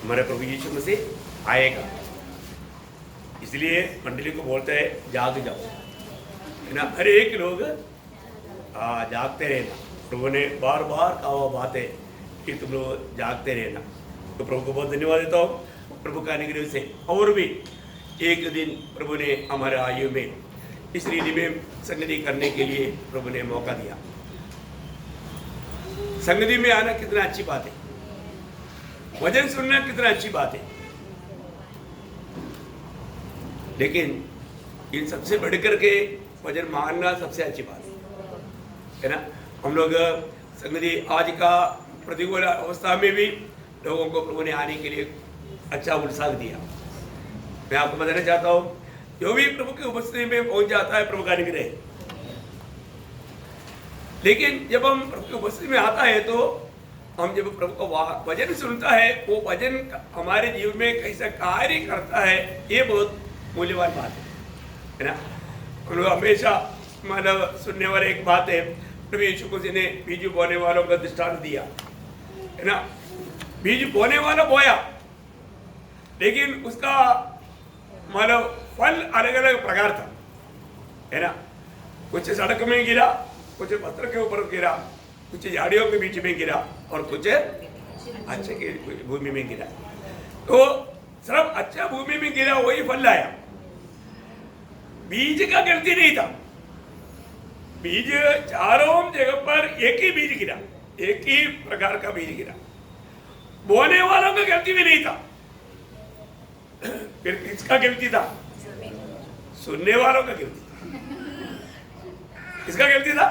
हमारे प्रभु यीशु मसीह आएगा। इसलिए मंडली को बोलते हैं जाग जाओ, है ना। हर एक लोग जागते रहना। प्रभु ने बार बार कहा हुआ बात है कि तुम लोग जागते रहना। तो प्रभु को बहुत धन्यवाद देता हूँ प्रभु का अनुग्रह से। और भी एक दिन प्रभु ने हमारे आयु में इस रीति में संगति करने के लिए प्रभु ने मौका दिया। संगति में आना कितना अच्छी बात है, वचन सुनना कितना अच्छी बात है, लेकिन इन सबसे बढ़कर के वचन मानना सबसे अच्छी बात है ना। हम लोग संगति आज का प्रतिकूल अवस्था में भी लोगों को प्रभु ने आने के लिए अच्छा उत्साह दिया। मैं आपको बताना चाहता हूँ, जो भी प्रभु की उपस्थिति में पहुंच जाता है प्रभु का अनुग्रह। लेकिन जब हम प्रभु की उपस्थिति में आता है तो हम जब प्रभु का वचन सुनता है, वो वचन हमारे जीवन में कैसा कार्य करता है, ये बहुत मूल्यवान बात है ना। हम लोग हमेशा मतलब सुनने वाले एक बात है, प्रभु यीशु मसीह ने बीज बोने वालों का दृष्टांत दिया, है ना। बीज बोने वाला बोया, लेकिन उसका मतलब फल अलग अलग प्रकार था, है ना। कुछ सड़क में गिरा, कुछ पत्थर के ऊपर गिरा, कुछ झाड़ियों के बीच में गिरा और कुछ अच्छे की भूमि में गिरा। तो सिर्फ अच्छा भूमि में गिरा वही फल लाया। बीज का गलती नहीं था, बीज चारों जगह पर एक ही बीज गिरा, एक ही प्रकार का बीज गिरा। बोने वालों का गलती भी नहीं था, फिर किसका गलती था? सुनने वालों का गलती था। किसका गलती था?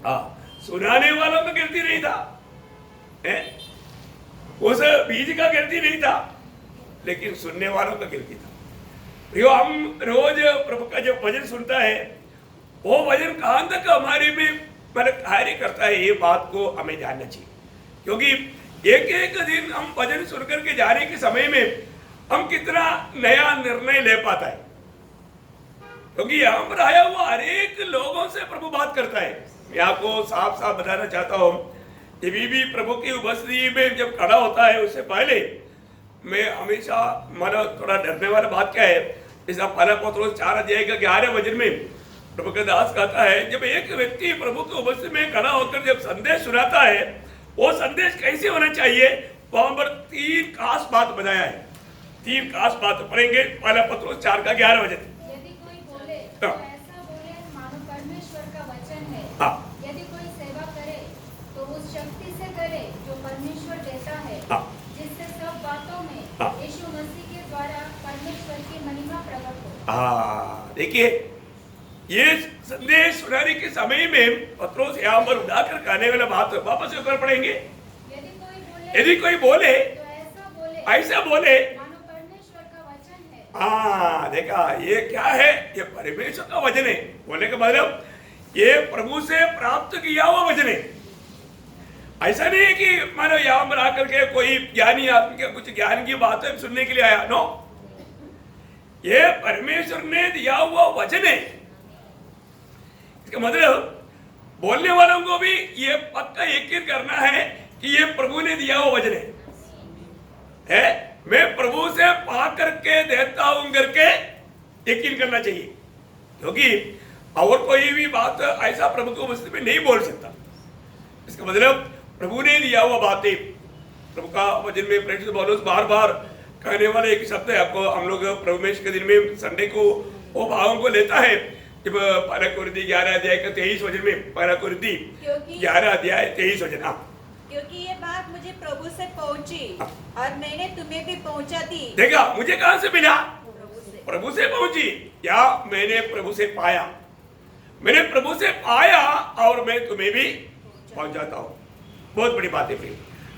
हाँ, सुनाने वालों का गलती नहीं था, उस बीज का गलती नहीं था, लेकिन सुनने वालों का गलती था। जो हम रोज प्रभु का जब वचन सुनता है, वो वचन कहां तक हमारे में मतलब कार्य करता है, ये बात को हमें जानना चाहिए। क्योंकि एक एक दिन हम वचन सुनकर के जाने के समय में हम कितना नया निर्णय ले पाता है, क्योंकि यहाँ पर आया हुआ हर एक लोगों से प्रभु बात करता है। मैं आपको साफ साफ बताना चाहता हूँ, जब भी प्रभु की उपस्थिति में जब खड़ा होता है, उससे पहले मैं हमेशा माना थोड़ा डरने वाला बात क्या है, इस पहला पत्रोस 4:11 वचन में प्रभु का दास कहता है, जब एक व्यक्ति प्रभु की उपस्थिति में खड़ा होकर जब संदेश सुनाता है, वो संदेश कैसे होना चाहिए, वहां पर 3 खास बात बताया है। 3 खास बात पढ़ेंगे, पहला पत्रोस 4:11 वचन। यदि कोई बोले तो ऐसा बोले मानो परमेश्वर का वचन है। हाँ। यदि कोई सेवा करे तो उस शक्ति से करे जो परमेश्वर देता है, हाँ। जिससे सब बातों में हाँ। यीशु मसीह के द्वारा परमेश्वर की महिमा प्रकट हो। हाँ, देखिए ये संदेश सुनाने के समय में पत्रोस यहाँ पर उठाकर कहने वाला बात वापस ऊपर पढ़ेंगे। यदि कोई बोले तो ऐसा बोले मानो परमेश्वर का वचन है। हाँ, देखा ये क्या है, ये परमेश्वर का वचन है। बोलने का मतलब ये प्रभु से प्राप्त किया हुआ वचन है। ऐसा नहीं है कि मानो यहाँ पर आकर के कोई ज्ञानी आदमी के कुछ ज्ञान की बातें सुनने के लिए आया, नो, ये परमेश्वर ने दिया हुआ वचन है। इसका मतलब बोलने वालों को भी ये पक्का यकीन करना है कि ये प्रभु ने दिया हुआ वचन है। मैं प्रभु से पा करके देता हूं करके यकीन करना चाहिए, क्योंकि और कोई भी बात ऐसा प्रभु की उपस्थिति में नहीं बोल सकता। इसका मतलब प्रभु ने दिया हुआ बातें, प्रभु का वचन में प्रेरित पौलुस बार बार कहने वाला एक शब्द है। आपको हम लोग प्रभु में के दिन में संडे को वो भावों को लेता है, जब 1 कोरिन्थी 11:23 वचन में, 1 कोरिन्थी 11:23 वचन। हाँ, क्योंकि ये बात मुझे प्रभु से पहुंची और मैंने तुम्हें भी पहुंचा दी। देखा मुझे कहां से मिला? प्रभु से पहुंची, या मैंने प्रभु से पाया। मैंने प्रभु से पाया और मैं तुम्हें भी पहुंचाता हूं। बहुत बड़ी बात है प्रिय।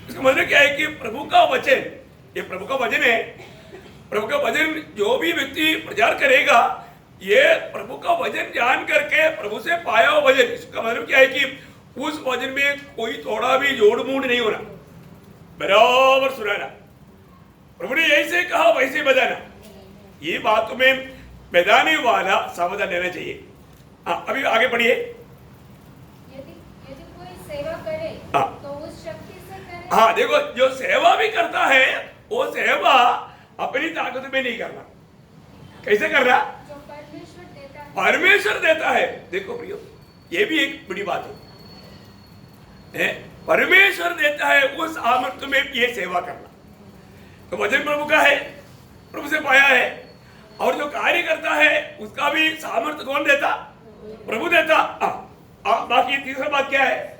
इसका मतलब क्या है कि प्रभु का वचन, ये प्रभु का वचन है। प्रभु का वचन जो भी व्यक्ति प्रचार करेगा, ये प्रभु का वचन जान करके प्रभु से पाया हुआ वचन। इसका मतलब क्या है कि उस वचन में कोई थोड़ा भी जोड़ मूड नहीं होना, बराबर सुनाना। प्रभु ने ऐसे कहा वैसे बताना, ये बात में मैदानी वाला सावधान रहना चाहिए। हाँ, अभी आगे बढ़िए। यदि कोई सेवा करे हाँ। तो उस शक्ति से करे। हाँ, देखो जो सेवा भी करता है वो सेवा अपनी ताकत में नहीं करना। कैसे करना? जो परमेश्वर देता है। परमेश्वर देता है। देखो प्रियो, ये भी एक बड़ी बात है। परमेश्वर देता है, उस सामर्थ्य में ये सेवा करना। तो वचन प्रभु का है, प्रभु से पाया है, और जो कार्य करता है उसका भी सामर्थ्य कौन देता? प्रभु देता। बाकी तीसरा बात क्या है?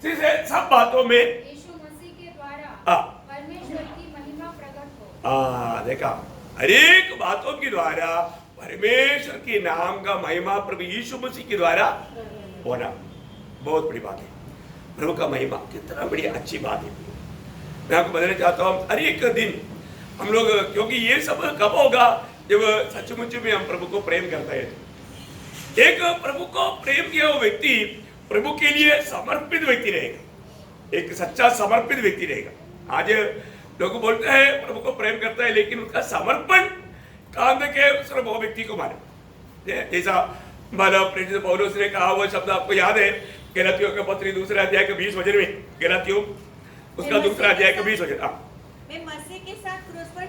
जिससे सब बातों में यीशु मसीह के द्वारा परमेश्वर की महिमा प्रकट हो। देखा, हर एक बातों के द्वारा परमेश्वर के नाम का महिमा प्रभु यीशु मसीह के द्वारा होना बहुत बड़ी बात है। प्रभु का महिमा कितना बड़ी अच्छी बात है। मैं आपको बताना चाहता हूँ, हर एक दिन हम लोग, क्योंकि ये सब कब होगा? जब सचमुच में हम प्रभु को प्रेम करते हैं। एक प्रभु को प्रेम किया हुआ व्यक्ति प्रभु के लिए समर्पित व्यक्ति रहेगा, एक सच्चा समर्पित व्यक्ति रहेगा। आज लोग बोलते हैं प्रभु को प्रेम करता है, लेकिन उनका समर्पण काम के सिर्फ वो व्यक्ति को माने। जैसा प्रेरित पौलुस ने कहा, वो शब्द आपको याद है, गलातियों के पत्र 2 अध्याय के 20 वचन में, गलातियों उसका 2 अध्याय के 20 वचन। मैं मसीह के साथ क्रूस पर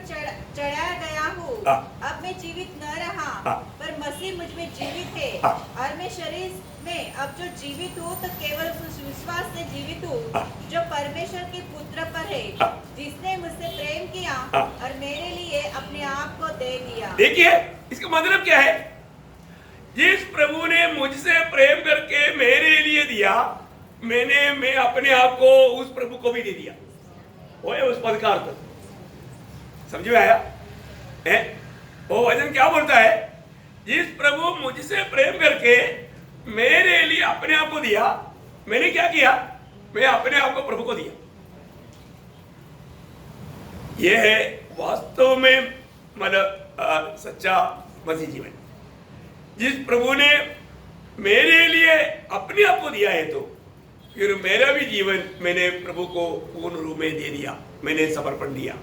चढ़ाया गया हूँ। अब मैं जीवित न रहा, पर मसीह मुझ में जीवित है। और मैं शरीर में अब जो जीवित हूँ तो केवल उस विश्वास से जीवित हूँ जो परमेश्वर के पुत्र पर है, जिसने मुझसे प्रेम किया और मेरे लिए अपने आप को दे दिया। देखिए, इसका मतलब क्या है? जिस प्रभु ने मुझसे प्रेम करके मेरे लिए दिया, मैं अपने आप को उस प्रभु को भी दे दिया। वो है उस पद का अर्थ। समझ में आया? वो वचन क्या बोलता है? जिस प्रभु मुझसे प्रेम करके मेरे लिए अपने आप को दिया, मैंने क्या किया? मैं अपने आप को प्रभु को दिया। यह है वास्तव में मतलब सच्चा मसीह जीवन। जिस प्रभु ने मेरे लिए अपने आप को दिया है, तो फिर मेरा भी जीवन मैंने प्रभु को पूर्ण रूप में दे दिया, मैंने समर्पण दिया,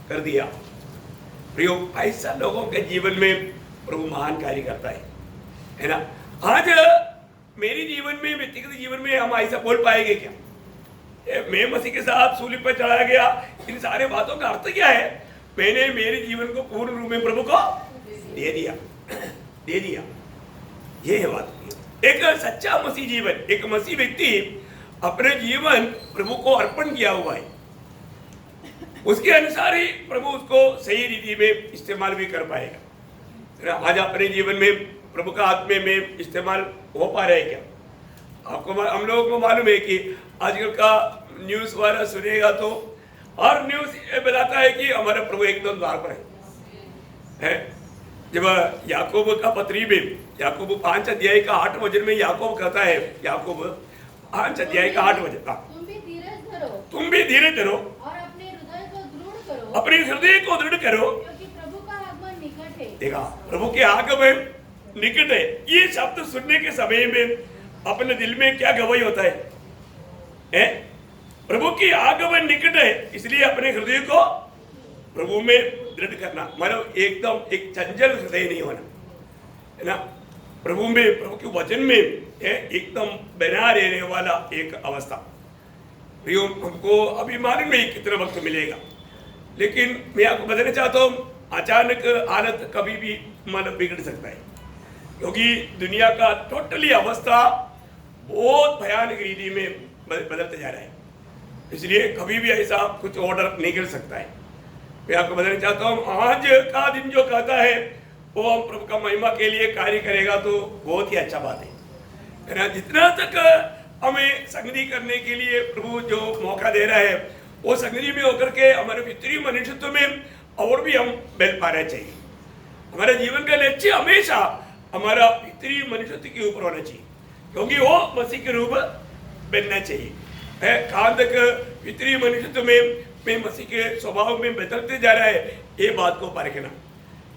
कर दिया। प्रियो, ऐसा लोगों के जीवन में प्रभु महान कार्य करता है ना? आज मेरी जीवन में, व्यक्तिगत जीवन में हम ऐसा बोल पाएंगे क्या? मैं मसीह के साथ सूली पर चढ़ाया गया, इन सारे बातों का अर्थ क्या है? मैंने मेरे जीवन को पूर्ण रूप में प्रभु को दे दिया, दे दिया। ये है बात। एक सच्चा मसीह जीवन, एक मसीह व्यक्ति अपने जीवन प्रभु को अर्पण किया हुआ है, उसके अनुसार ही प्रभु उसको सही रीति में इस्तेमाल भी कर पाएगा। आज अपने जीवन में प्रभु का आत्मा में इस्तेमाल हो पा रहा है क्या? आपको, हम लोगों को मालूम है कि आजकल का न्यूज़ वाला सुनेगा तो और न्यूज़ ये बताता है कि हमारा प्रभु एकदम द्वार पर है। जब याकूब का पत्री में, याकूब 5 अध्याय का 8 वचन में याकूब कहता है, याकूब 5 अध्याय का 8 वचन, तुम भी धीरज धरो और अपने हृदय को दृढ़ करो, अपने हृदय को दृढ़ करो, क्योंकि प्रभु का आगमन निकट है। देखा, प्रभु के आगमन निकट है। ये शब्द सुनने के समय में अपने दिल में क्या गवाही होता है? प्रभु की आगमन निकट है, इसलिए अपने हृदय को प्रभु में दृढ़ करना, मतलब एकदम एक चंचल हृदय नहीं होना, है ना? प्रभु में, प्रभु के वचन में एकदम बना रहने वाला एक अवस्था। प्रियो, हमको अभी मालूम नहीं कितना वक्त मिलेगा, लेकिन मैं आपको बताना चाहता हूँ, अचानक हालत कभी भी मन बिगड़ सकता है, क्योंकि दुनिया का टोटली अवस्था बहुत भयानक रीति में बदलते जा रहा है। इसलिए कभी भी ऐसा कुछ ऑर्डर नहीं कर सकता है। मैं आपको बताना चाहता हूँ, आज का दिन जो कहता है वो हम प्रभु का महिमा के लिए कार्य करेगा तो बहुत ही अच्छा बात है ना? जितना तक हमें संगति करने के लिए प्रभु जो मौका दे रहा है, वो संगति में होकर के हमारे पितृ मनुष्यत्व में और भी हम बल पाना चाहिए। हमारे जीवन का लक्ष्य हमेशा हमारा पितृ मनुष्यत्व के ऊपर होना चाहिए, क्योंकि वो मसीह के रूप बनना चाहिए। कहाँ तक पितृ मनुष्यत्व में मसीह के स्वभाव में बदलते जा रहा है, ये बात को परखना।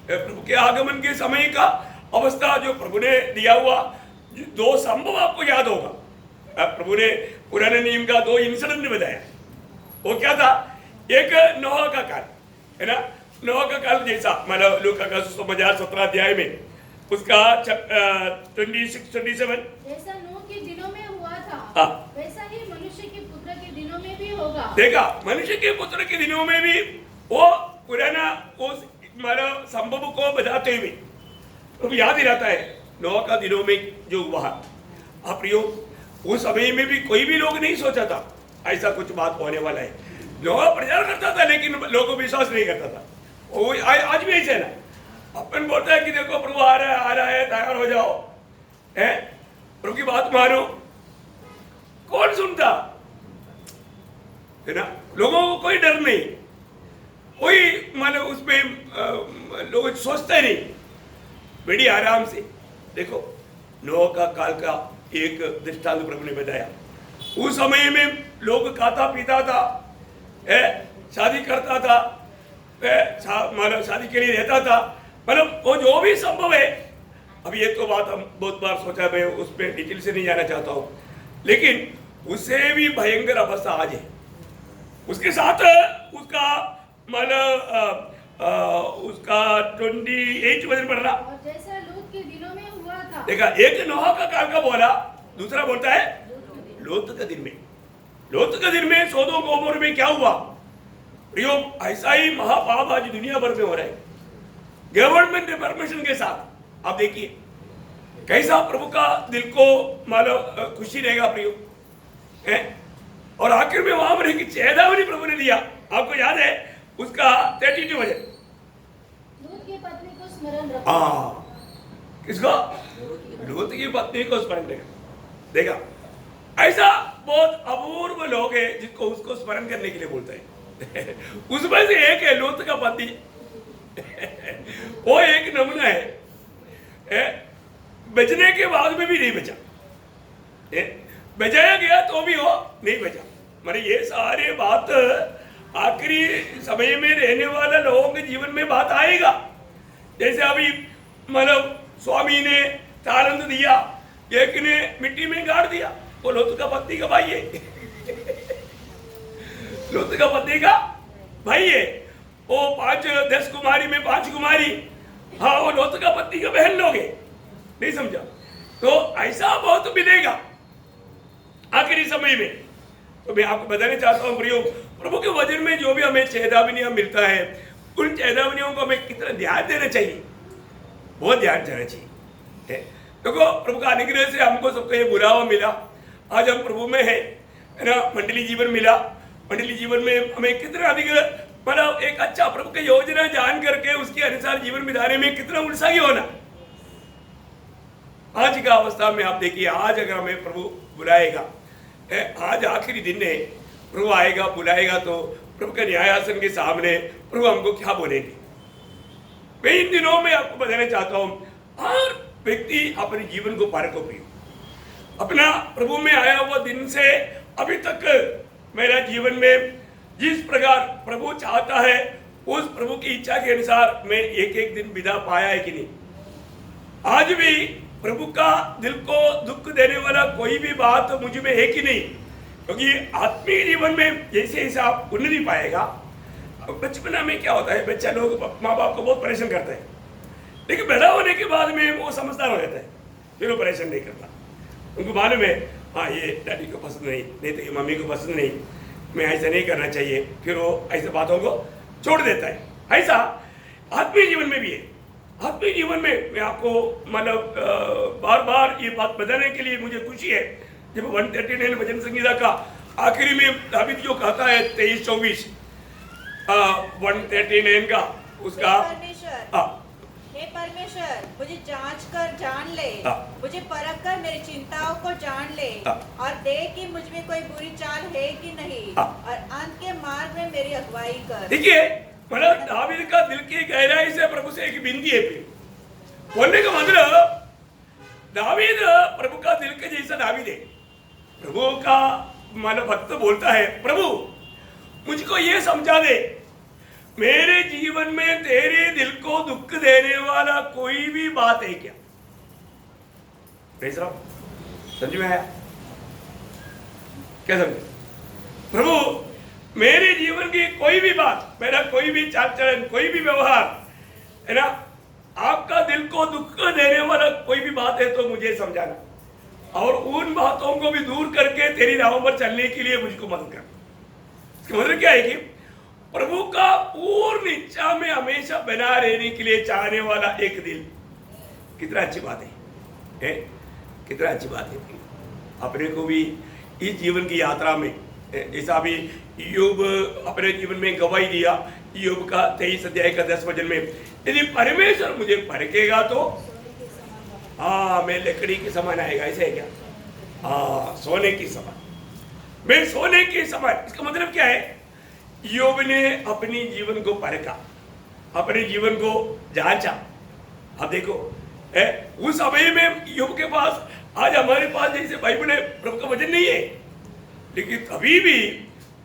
प्रभु के आगमन के समय का अवस्था जो प्रभु ने दिया हुआ 2 संभव आपको याद होगा। प्रभु ने पुराने नियम का 2 इंसिडेंट बताया। वो क्या था? एक नोह का काल, है ना? नोह का काल जैसा, मतलब लूका का सुसमाचार 17 अध्याय में उसका 26-27 जैसा नूह के दिनों में हुआ था, वैसा ही मनुष्य के पुत्र के दिनों में भी होगा। देखा, मनुष्य के पुत्र के दिनों में भी वो पुराना उस मतलब संभव को बताते हुए तो याद ही रहता है नोह का दिनों में जो हुआ। आप प्रियो, उस समय में भी कोई भी लोग नहीं सोचा था ऐसा कुछ बात होने वाला है। नोह प्रचार करता था लेकिन लोगों विश्वास नहीं करता था। वो आज भी ऐसे है ना, अपन बोलता है कि देखो प्रभु आ रहा है तैयार हो जाओ, है प्रभु की बात मानो, कौन सुनता है ना। लोगों को कोई डर नहीं, कोई मतलब उसमें लोग सोचते नहीं, बड़ी आराम से। देखो नोह का काल का एक दृष्टांत प्रभु ने बताया। उस समय में लोग खाता पीता था, शादी करता था, मतलब शादी के लिए रहता था, मतलब वो जो भी संभव है। अब ये तो बात हम बहुत बार सोचा, मैं उस पर डिटेल से नहीं जाना चाहता हूँ, लेकिन उससे भी भयंकर अवस्था आज है। उसके साथ उसका मतलब उसका 28 वजन बढ़ रहा। और जैसा लूत के दिनों में हुआ था। देखा, एक नोह का काल का बोला, दूसरा बोलता है लोत का दिन में। लोत का दिन में सोदोम गोमोर में क्या हुआ प्रियो, ऐसा ही महापाप आज दुनिया भर में हो रहा है गवर्नमेंट के परमिशन के साथ। आप देखिए कैसा प्रभु का दिल को मतलब खुशी रहेगा प्रियो, है? और आखिर में वहां पर एक चेतावनी प्रभु ने दिया, आपको याद है उसका 32 वजन। लूत की पत्नी को स्मरण रखो। किसको? लूत की पत्नी को स्मरण रखो। देखा, ऐसा बहुत अपूर्व लोग है जिसको उसको स्मरण करने के लिए बोलता है। उसमें से एक है लूत का पति। वो एक नमूना है, बचने के बाद में भी नहीं बचा, बचाया गया तो भी वो नहीं बचा। मतलब ये सारे बात आखिरी समय में रहने वाला लोगों के जीवन में बात आएगा। जैसे अभी मतलब स्वामी ने तारंत दिया, एक ने मिट्टी में गाड़ दिया, वो लोत का पत्नी का भाई है। लोत का पत्नी का भाई है। वो 10 कुमारी में 5 कुमारी, हाँ वो लोत का पत्नी का बहन लोग है। नहीं समझा? तो ऐसा बहुत मिलेगा आखिरी समय में। तो मैं आपको बताना चाहता हूँ प्रियो, प्रभु के वचन में जो भी हमें चेतावनियां मिलता है, उन चेतावनियों को हमें कितना ध्यान देना चाहिए, बहुत ध्यान देना चाहिए। देखो प्रभु का अनुग्रह से हमको सबको ये बुलावा मिला, आज हम प्रभु में है ना, मंडली जीवन मिला। मंडली जीवन में हमें कितना अधिक मतलब एक अच्छा प्रभु की योजना जान करके उसके अनुसार जीवन बिताने में कितना उत्साही होना। आज का अवस्था में आप देखिए, आज अगर हमें प्रभु बुलाएगा, आज आखिरी दिन है, प्रभु आएगा बुलाएगा तो प्रभु के न्यायासन के सामने प्रभु हमको क्या बोलेंगे। मैं इन दिनों में आपको बताना चाहता हूं, हर व्यक्ति अपने जीवन को पार को अपना प्रभु में आया हुआ दिन से अभी तक मेरा जीवन में जिस प्रकार प्रभु चाहता है उस प्रभु की इच्छा के अनुसार मैं एक एक दिन बिता पाया है कि नहीं। आज भी प्रभु का दिल को दुख देने वाला कोई भी बात मुझ में है कि नहीं, क्योंकि आत्मीय जीवन में जैसे जैसे आप उन्नति पाएगा। बचपना में क्या होता है, बच्चा लोग माँ बाप को बहुत परेशान करता है, लेकिन बड़ा होने के बाद में वो समझदार हो जाता है, फिर वो परेशान नहीं करता। उनको मालूम है हाँ ये डैडी को पसंद नहीं तो ये मम्मी को पसंद नहीं, मैं ऐसा नहीं करना चाहिए, फिर वो ऐसे बातों को छोड़ देता है। ऐसा आत्मीय जीवन में भी है। आत्मीय जीवन में मैं आपको मतलब बार बार ये बात बताने के लिए मुझे खुशी है, जब 139 भजन संगीता का आखिरी में दावीद जो कहता है 23-24 139 का उसका, हे परमेश्वर मुझे जांच कर जान ले, मुझे परख कर मेरी चिंताओं को जान ले और देख कि मुझ में कोई बुरी चाल है कि नहीं, और अंत के मार्ग में मेरी अगुवाई कर। देखिए मतलब दावीद का दिल की गहराई से प्रभु से एक विनती है। बोलने का मतलब दावीद प्रभु का दिल के जैसा दावीद है। प्रभु का मतलब भक्त बोलता है, प्रभु मुझको ये समझा दे, मेरे जीवन में तेरे दिल को दुख देने वाला कोई भी बात है क्या। समझ में आया क्या? समझे प्रभु मेरे जीवन की कोई भी बात, मेरा कोई भी चाल चलन, कोई भी व्यवहार है ना, आपका दिल को दुख देने वाला कोई भी बात है तो मुझे समझाना, और उन बातों को भी दूर करके तेरी राहों पर चलने के लिए मुझको मदद कर। इसका मतलब क्या है कि प्रभु का पूर्ण इच्छा में हमेशा बना रहने के लिए चाहने वाला एक दिल, कितना अच्छी बात है? कितना अच्छी बात है। अपने को भी इस जीवन की यात्रा में, जैसा अभी यूब अपने जीवन में गवाही दिया, यूब का 23 अध्याय का 10 वचन में, यदि परमेश्वर मुझे परखेगा तो हाँ मैं लकड़ी के समान आएगा, ऐसे है क्या? हाँ सोने की समान, मैं सोने के समान। इसका मतलब क्या है? यूब ने अपनी जीवन को परखा, अपने जीवन को जांचा। अब देखो उस समय में यूब के पास, आज हमारे पास जैसे बाइबल है, प्रभु का वचन नहीं है, लेकिन अभी भी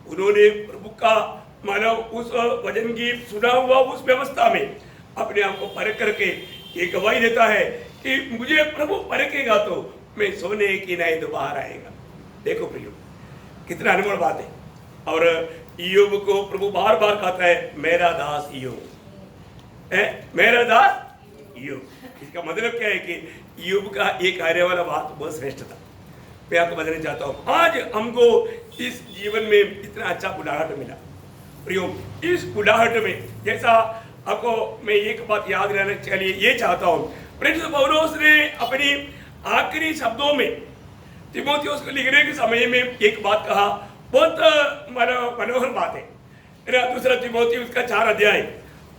उन्होंने प्रभु का मानव उस वचन की सुना हुआ उस व्यवस्था में अपने आप को परख करके ये गवाही देता है कि मुझे प्रभु परखेगा तो मैं सोने की नाई दोबारा आएगा। देखो प्रियो, कितना अनमोल बात है। और ईयोब को प्रभु बार बार कहता है मेरा दास ईयोब, मेरा दास ईयोब। इसका मतलब क्या है कि ईयोब का एक आने वाला बात बहुत श्रेष्ठ था। मैं आपको बताना चाहता हूँ, आज हमको इस जीवन में इतना अच्छा बुलाहट मिला प्रियो। इस बुलाहट में जैसा आपको मैं एक बात याद रहना चाहिए, ये चाहता हूँ, प्रेरित पौलुस ने अपनी आखिरी शब्दों में तीमुथियुस को लिखने के समय में एक बात कहा, बहुत मनोहर बात है। दूसरा तीमुथियुस का 4 अध्याय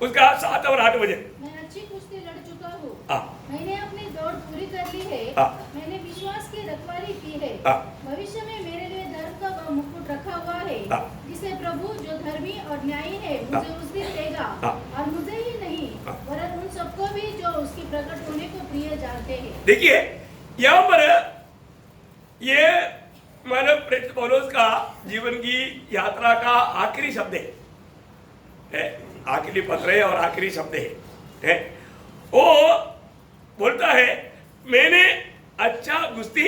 उसका 7 और 8 वचन। मैं अच्छी कुश्ती लड़ चुका हूँ, मैंने अपनी दौड़ पूरी कर ली है, मैंने विश्वास की रखवाली की है, भविष्य में मेरे लिए धर्म का वह मुकुट रखा हुआ है, जिसे प्रभु जो धर्मी और न्यायी है मुझे उस दिन देगा, और मुझे ही नहीं वरन उन सबको भी जो उसकी प्रकट होने को प्रिय जानते हैं। देखिए यहाँ पर ये मानव प्रेरित पौलुस का जीवन की यात्रा का आखिरी शब्द है, आखिरी पत्र है और आखिरी शब्द है। वो बोलता है मैंने अच्छा कुश्ती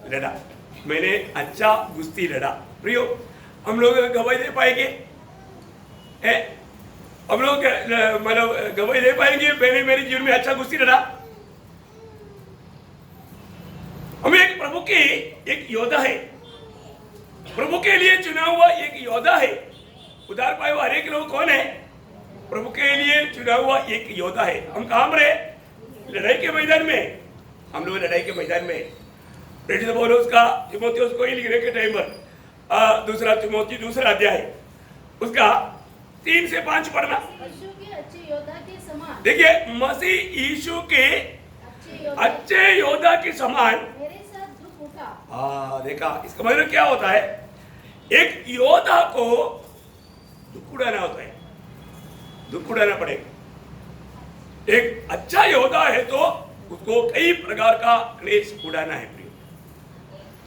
लड़ा, मैंने अच्छा कुश्ती लड़ा। प्रियो, हम लोग गवाही दे पाएंगे? हम लोग मतलब गवाही दे पाएंगे मैंने मेरे जीवन में अच्छा कुश्ती लड़ा? हम एक प्रभु के एक योद्धा है, प्रभु के लिए चुना हुआ एक योद्धा है। उधार पाए हुआ हरेक लोग कौन है? प्रभु के लिए चुना हुआ एक योद्धा है। हम कहाँ पर है? लड़ाई के मैदान में। हम लोग लड़ाई के मैदान में। प्रेरित पौलुस का तीमुथियुस को ही लिखने के टाइम पर दूसरा तीमुथी 2 अध्याय उसका 3 से 5 पढ़ना। यीशु के अच्छे योद्धा के समान, देखिए मसीह यीशु के अच्छे योद्धा के समान मेरे साथ दुख उठा। हाँ देखा, इसका मतलब क्या होता है? एक योद्धा को दुख उड़ाना होता है, दुख उड़ाना पड़ेगा। एक अच्छा योद्धा है तो उसको कई प्रकार का क्लेश उड़ाना है।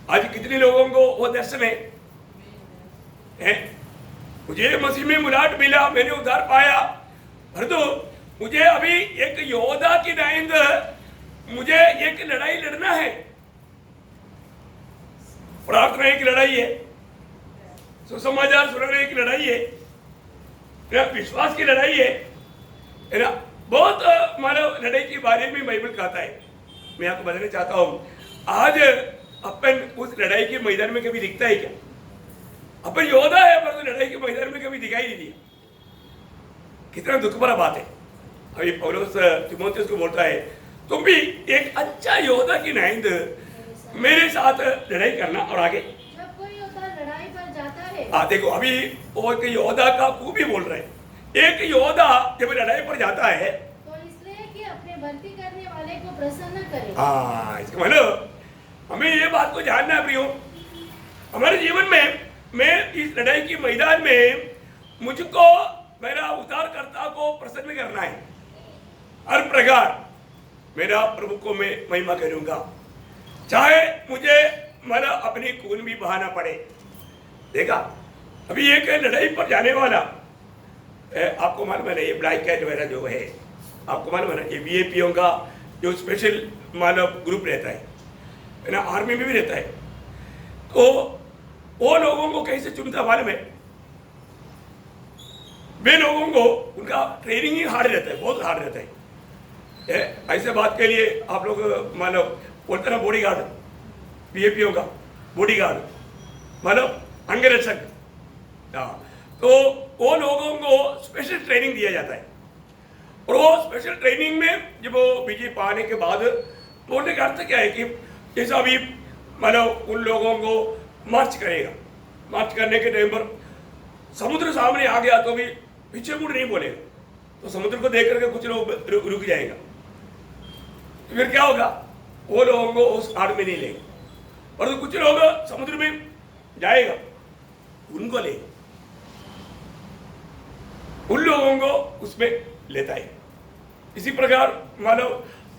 आज कितने लोगों को वो दर्शन है? मुझे मसीह में मुलाट मिला, मैंने उद्धार पाया, परंतु मुझे अभी एक योद्धा की नाइंद मुझे एक लड़ाई लड़ना है। प्रार्थना एक लड़ाई है, सुसमाचार सुनाना एक लड़ाई है, विश्वास की लड़ाई है ना। बहुत मानव लड़ाई के बारे में बाइबल कहता है। मैं आपको बताना चाहता हूँ, आज अपन उस लड़ाई के मैदान में कभी दिखता है क्या? अपन योद्धा है पर लड़ाई के मैदान में कभी दिखाई नहीं दिया। कितना दुख भरा बात है। अभी पौलुस तीमुथियुस को बोलता है तुम भी एक अच्छा योद्धा की नाइंद मेरे साथ लड़ाई करना। और आगे जब कोई योद्धा लड़ाई पर जाता है, देखो अभी वो एक योद्धा का खूब ही बोल रहे हैं। एक योद्धा जब लड़ाई पर जाता है तो इसलिए कि अपने भर्ती करने वाले को प्रसन्न करे। इसका मतलब हमें ये बात को जानना है प्रियो, हमारे जीवन में मैं इस लड़ाई के मैदान में मुझको मेरा उद्धारकर्ता को प्रसन्न करना है। हर प्रकार मेरा प्रभु को मैं महिमा करूंगा, चाहे मुझे मेरा अपनी खून भी बहाना पड़े। देखा अभी एक लड़ाई पर जाने वाला आपको मालूम है ना, ये ब्लैक कैट वगैरह जो है आपको मालूम है ना, ये वीआईपीओ का जो स्पेशल मानव ग्रुप रहता है ना, आर्मी में भी रहता है। तो वो लोगों को कैसे चुनता मालूम है? वे लोगों को उनका ट्रेनिंग ही हार्ड रहता है, बहुत हार्ड रहता है। ऐसे बात के लिए आप लोग मानो बोलते ना बॉडीगार्ड, वीआईपीओ का बॉडीगार्ड मतलब अंगरक्षक, हाँ, तो वो लोगों को स्पेशल ट्रेनिंग दिया जाता है और वो स्पेशल ट्रेनिंग में जब वो विजय पाने के बाद बोलने का अर्थ क्या है कि जैसा अभी मतलब उन लोगों को मार्च करेगा, मार्च करने के टाइम पर समुद्र सामने आ गया तो भी पीछे मुड़ नहीं बोलेगा, तो समुद्र को देख करके कुछ लोग रुक जाएगा, तो फिर क्या होगा, वो लोगों को उस आड़ में नहीं लेगा, और तो कुछ लोग समुद्र में जाएगा उनको लेगा, उन लोगों को उसमें लेता है। इसी प्रकार मानो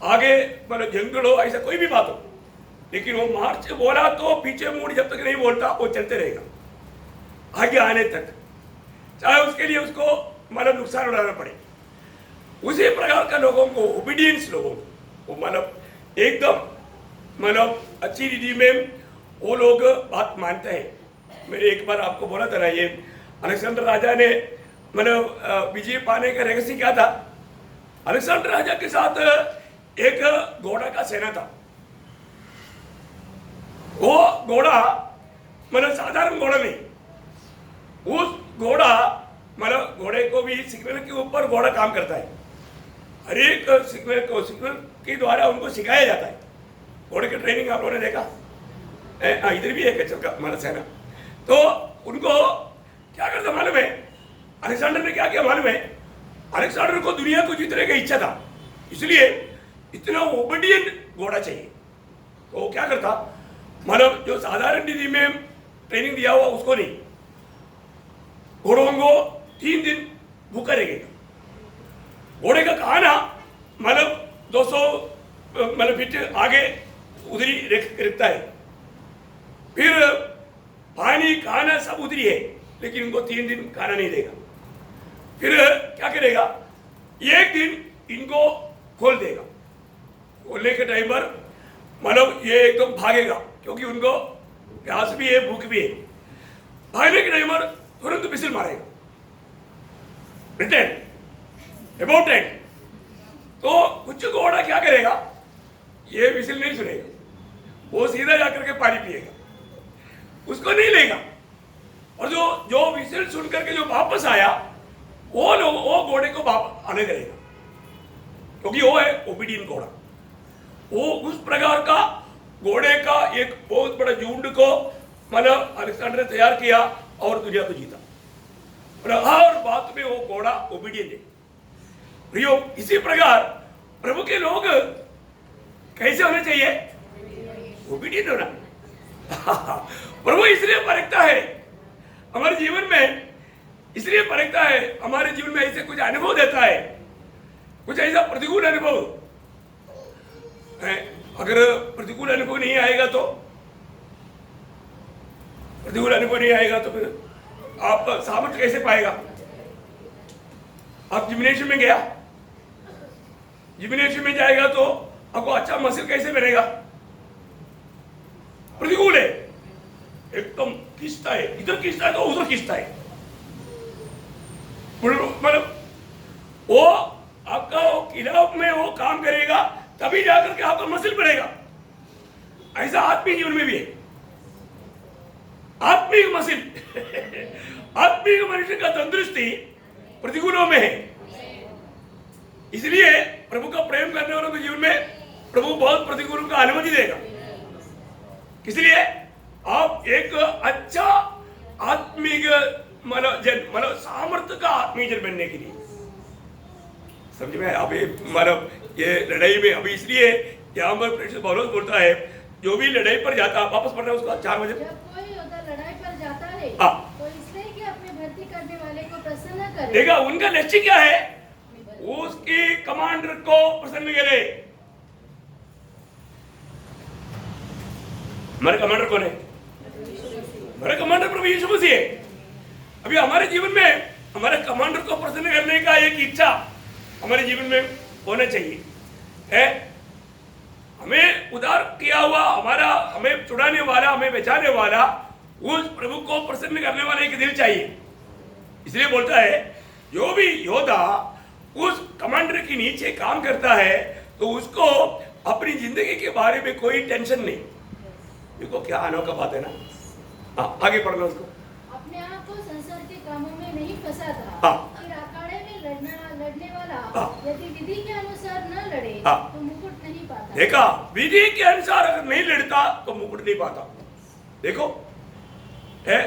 आगे मानो जंगल हो, ऐसा कोई भी बात हो, लेकिन वो मार्च बोला तो पीछे मुड़ जब तक नहीं बोलता वो चलते रहेगा आगे आने तक, चाहे उसके लिए उसको मतलब नुकसान उठाना पड़े। उसी प्रकार का लोगों को, ओबीडियंस लोगों को, मतलब एकदम मतलब अच्छी रीति में वो लोग बात मानते हैं। मैंने एक बार आपको बोला था ना, ये अलेक्जेंडर राजा ने मतलब विजय पाने का रहस्य क्या था। अलेक्जेंडर राजा के साथ एक घोड़ा का सेना था। वो घोड़ा मतलब साधारण घोड़ा नहीं, उस घोड़ा मतलब घोड़े को भी सिग्नल के ऊपर घोड़ा काम करता है। हर एक सिग्नल के द्वारा उनको सिखाया जाता है। घोड़े की ट्रेनिंग आप लोगों ने देखा, इधर भी एक चल का मतलब सेना। तो उनको क्या करता मालूम है, अलेक्जेंडर ने क्या किया मालूम है, अलेक्जेंडर को दुनिया को जीतने की इच्छा था, इसलिए इतना ओबीडियंट घोड़ा चाहिए। तो वो क्या करता मतलब जो साधारण रीति में ट्रेनिंग दिया हुआ उसको नहीं, घोड़ों को 3 दिन भूखा रहेगा। घोड़े का खाना मतलब 200 मतलब फीट आगे उधरी रखता है, फिर पानी खाना सब उधरी है, लेकिन उनको 3 दिन खाना नहीं देगा। फिर क्या करेगा, एक दिन इनको खोल देगा। खोलने के टाइम पर मतलब ये एकदम भागेगा, क्योंकि उनको प्यास भी है भूख भी है। भागने के टाइम पर तुरंत विसिल मारेगा, रिटर्न अबाउट टाइम। तो कुछ घोड़ा क्या करेगा, ये विसिल नहीं सुनेगा, वो सीधा जाकर के पानी पिएगा, उसको नहीं लेगा। और जो विसिल सुन करके जो वापस आया वो घोड़े को वापस आने करेगा, क्योंकि वो है ओबीडियंट घोड़ा। वो उस प्रकार का घोड़े का एक बहुत बड़ा झुंड को मतलब अलेक्जेंडर ने तैयार किया और दुनिया को जीता। और हर बात में वो घोड़ा ओबीडियंट है। प्रियो, इसी प्रकार प्रभु के लोग कैसे होने चाहिए, ओबीडियंट होना। प्रभु इसलिए परखता है हमारे जीवन में, इसलिए परखता है हमारे जीवन में, ऐसे कुछ अनुभव देता है, कुछ ऐसा प्रतिकूल अनुभव है। अगर प्रतिकूल अनुभव नहीं आएगा तो फिर आप सामर्थ्य कैसे पाएगा। आप जिम्नेशियम में गया, जिम्नेशियम में जाएगा तो आपको अच्छा मसल कैसे बनेगा, प्रतिकूल है, एकदम खींचता है, इधर खींचता है तो उधर खींचता है। मतलब वो आपका खिलाफ में वो काम करेगा, तभी जाकर के आपका मसल बढ़ेगा। ऐसा आत्मिक जीवन में भी है, आत्मिक मसल आत्मिक मनुष्य का तंदुरुस्ती प्रतिकूलों में है। इसलिए प्रभु का प्रेम करने वालों के जीवन में प्रभु बहुत प्रतिकूलों का अनुमति देगा। इसलिए आप एक अच्छा आत्मिक मतलब सामर्थ्य का आत्मीय जन बनने के लिए, समझ में अभी मतलब ये लड़ाई में अभी इसलिए यहाँ पर प्रेषित पौलुस बोलता है, जो भी लड़ाई पर जाता, वापस पढ़ना उसका 4 बजे, जब कोई उधर लड़ाई पर जाता है तो इसलिए कि अपने भर्ती करने वाले को प्रसन्न करे। देखा उनका लक्ष्य क्या है, उसके कमांडर को प्रसन्न करे। हमारे कमांडर कौन है, हमारे कमांडर प्रभु यीशु मसीह है। अभी हमारे जीवन में हमारे कमांडर को प्रसन्न करने का एक इच्छा हमारे जीवन में होना चाहिए है। हमें उद्धार किया हुआ हमारा, हमें छुड़ाने वाला, हमें बचाने वाला, उस प्रभु को प्रसन्न करने वाला एक दिल चाहिए। इसलिए बोलता है जो भी योद्धा उस कमांडर के नीचे काम करता है तो उसको अपनी जिंदगी के बारे में कोई टेंशन नहीं। देखो क्या अनोखा बात है ना। आगे पढ़ना उसको। अपने आप को अनुसार के कामों में नहीं फंसा था। हाँ। फिर अखाड़े में लड़ने वाला हाँ। यदि विधि के अनुसार न लड़े हाँ। तो मुकुट नहीं पाता। देखा, विधि के अनुसार अगर नहीं लड़ता तो मुकुट नहीं पाता। देखो है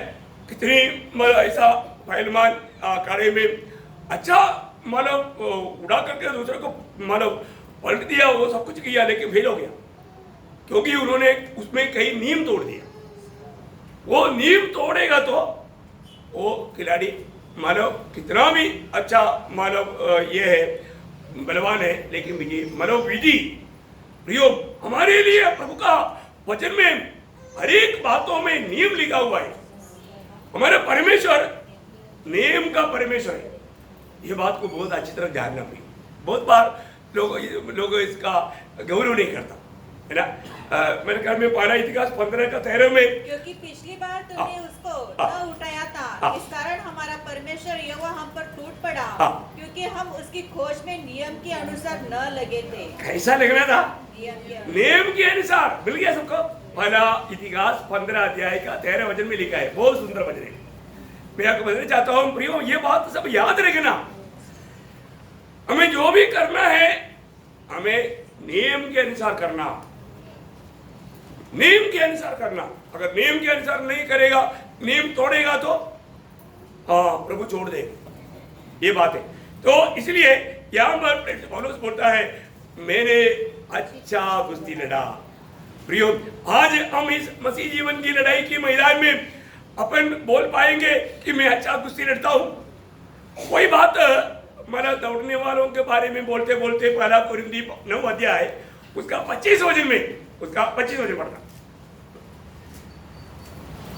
कितनी मतलब ऐसा पहलवान अखाड़े में अच्छा मतलब उड़ा करके दूसरे को मतलब पलट दिया, वो सब कुछ किया, लेकिन फेल हो गया क्योंकि उन्होंने उसमें कई नियम तोड़ दिया। वो नियम तोड़ेगा तो वो खिलाड़ी मानव कितना भी अच्छा मानव ये है बलवान है, लेकिन विधि मानव विधि प्रियो हमारे लिए प्रभु का वचन में हर एक बातों में नियम लिखा हुआ है। हमारे परमेश्वर नियम का परमेश्वर है, ये बात को बहुत अच्छी तरह जानना पड़ेगा। बहुत बार लोग इसका गौरव नहीं करता है ना। मेरे घर में पहला इतिहास 15 का 13 में, क्योंकि पिछली बार तुमने उसको न उठाया था, इस कारण हमारा परमेश्वर यहोवा हम पर टूट पड़ा, क्योंकि हम उसकी खोज में नियम के अनुसार न लगे थे। कैसा लगना था? नियम के अनुसार मिल गया सबको। पहला इतिहास 15 अध्याय का 13 वचन में लिखा है, बहुत सुंदर वचन है। मैं आपको बताना चाहता हूँ प्रियो, ये बात सब याद रखना। हमें जो भी करना है हमें नियम के अनुसार करना, नियम के अनुसार करना। अगर नियम के अनुसार नहीं करेगा, नियम तोड़ेगा तो हाँ प्रभु छोड़ देगा, ये बात है। तो इसलिए यहाँ पर पौलुस बोलता है मैंने अच्छा कुश्ती लड़ा। प्रियो, आज हम इस मसीह जीवन की लड़ाई के मैदान में अपन बोल पाएंगे कि मैं अच्छा कुश्ती लड़ता हूँ। कोई बात मतलब दौड़ने वालों के बारे में बोलते बोलते पहला कुरिन्थी 9 अध्याय उसका 25 वचन में, उसका 25 वचन पढ़ना।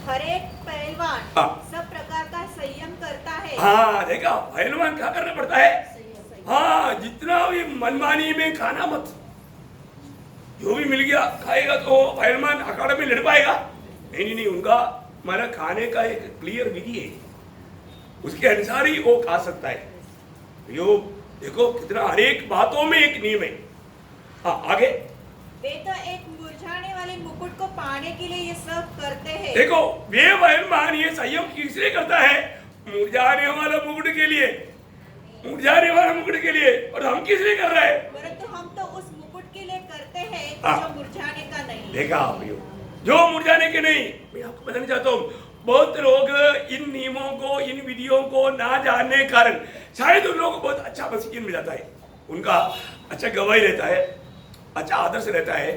हर एक पहलवान सब प्रकार का संयम करता है। हाँ देखा, पहलवान क्या करना पड़ता है? हाँ, जितना भी मनमानी में खाना मत, जो भी मिल गया खाएगा तो पहलवान अखाड़े में लड़ पाएगा? नहीं नहीं, उनका हमारा खाने का एक क्लियर विधि है, उसके अनुसार ही वो खा सकता है। यो देखो कितना हर एक बातों में एक नियम है। हाँ आगे, वे तो एक मुरझाने वाले मुकुट को पाने के लिए ये सब करते हैं। देखो वे पहलवान ये संयम किसलिए करता है? मुरझाने वाला मुकुट के लिए, मुरझाने वाला मुकुट के लिए। और हम किस लिए कर रहे हैं? परंतु हम तो उस मुकुट के लिए करते हैं जो मुरझाने का नहीं। देखा भाइयों, जो मुरझाने के नहीं। मैं आपको बताना चाहता हूँ, बहुत लोग इन नियमों को, इन विधियों को ना जानने के कारण शायद उन लोगों को बहुत अच्छा मसीह मिल जाता है, उनका अच्छा गवाही रहता है, अच्छा आदर्श रहता है,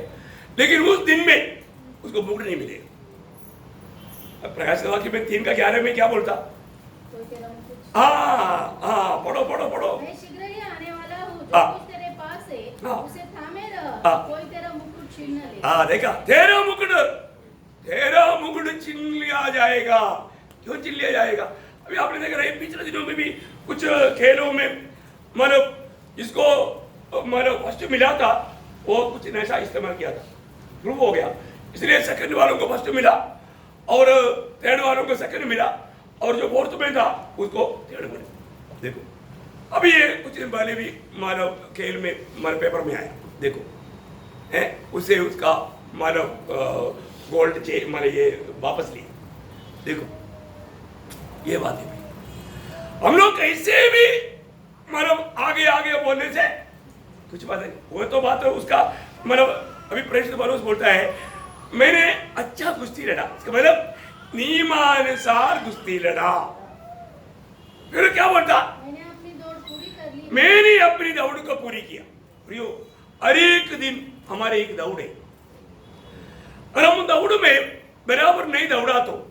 लेकिन उस दिन में उसको मुकुट नहीं मिलेगा। अब प्रकाश वाक्य में 3:11 में क्या बोलता? हाँ हाँ, पढ़ो पढ़ो पढ़ो। मैं शीघ्र ही आने वाला हूँ, जो कुछ तेरे पास है उसे थामे रह, कोई तेरा मुकुट छीन न ले। हाँ देखा, तेरा मुकुट छीन लिया जाएगा। क्यों छीन लिया जाएगा? अभी आपने देखा रहे पिछले दिनों में भी कुछ खेलों में मतलब इसको मतलब फर्स्ट मिला था, वो कुछ नशा इस्तेमाल किया था, प्रूव हो गया, इसलिए सेकंड वालों को फर्स्ट मिला और थर्ड वालों को सेकंड मिला, और जो फोर्थ में था उसको थर्ड मिला। देखो अभी ये कुछ दिन पहले भी मानव खेल में मानव पेपर में आया, देखो है उसे उसका मानव गोल्ड चे माने ये वापस लिया। देखो ये बात है भाई, हम लोग कैसे भी मतलब आगे आगे बोलने से कुछ बात नहीं, वो तो बात है उसका मतलब। अभी प्रेषित पौलुस बोलता है मैंने अच्छा कुश्ती लड़ा, इसका मतलब नियमानुसार कुश्ती लड़ा। फिर क्या बोलता? मैंने अपनी दौड़ पूरी कर ली। मैंने अपनी दौड़ को पूरी किया। प्रियो, हर एक दिन हमारे एक दौड़ है, और हम दौड़ में बराबर नहीं दौड़ा तो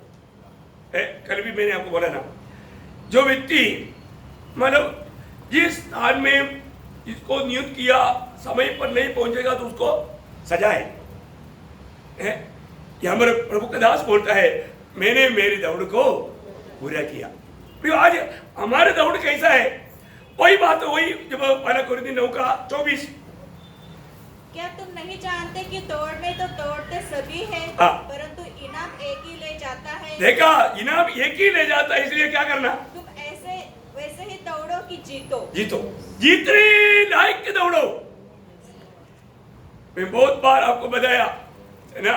कल भी मैंने आपको बोला ना, जो व्यक्ति मतलब जिस स्थान में इसको नियुक्त किया समय पर नहीं पहुंचेगा तो उसको सजा है। यहाँ पर प्रभु का दास बोलता है मैंने मेरी दौड़ को पूरा किया। फिर आज हमारे दौड़ कैसा है? वही बात वही जब पहला कुरिन्थी 9:24, क्या तुम नहीं जानते कि दौड़ में तो दौड़ते सभी हैं, परंतु इनाम एक ही ले जाता है। देखा, इनाम एक ही ले जाता है, इसलिए क्या करना? तुम ऐसे वैसे ही दौड़ो कि जीतो। जीतने लायक के दौड़ो। मैं बहुत बार आपको बताया है ना,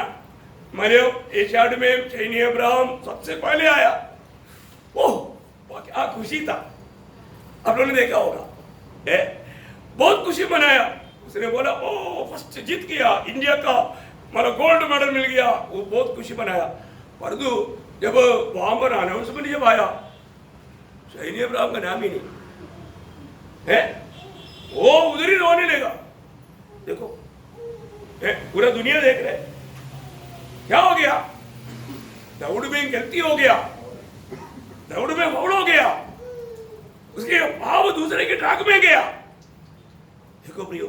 मैंने एशियाड में सैनी अब्राहम सबसे पहले आया। ओह क्या खुशी था, आप लोगों ने देखा होगा। बहुत खुशी मनाया। उसने बोला ओ फर्स्ट जीत गया, इंडिया का मतलब गोल्ड मेडल मिल गया, वो बहुत खुशी मनाया। परंतु जब वहां पर अनाउंसमेंट जब आया, सैनी अब्राहम का नाम ही नहीं है, वो उधर ही रोने लगा। देखो पूरा दुनिया देख रहे, क्या हो गया, दौड़ में गलती हो गया, दौड़ में फाउल हो गया, उसके पाव दूसरे के ट्रैक में गया। देखो प्रियो,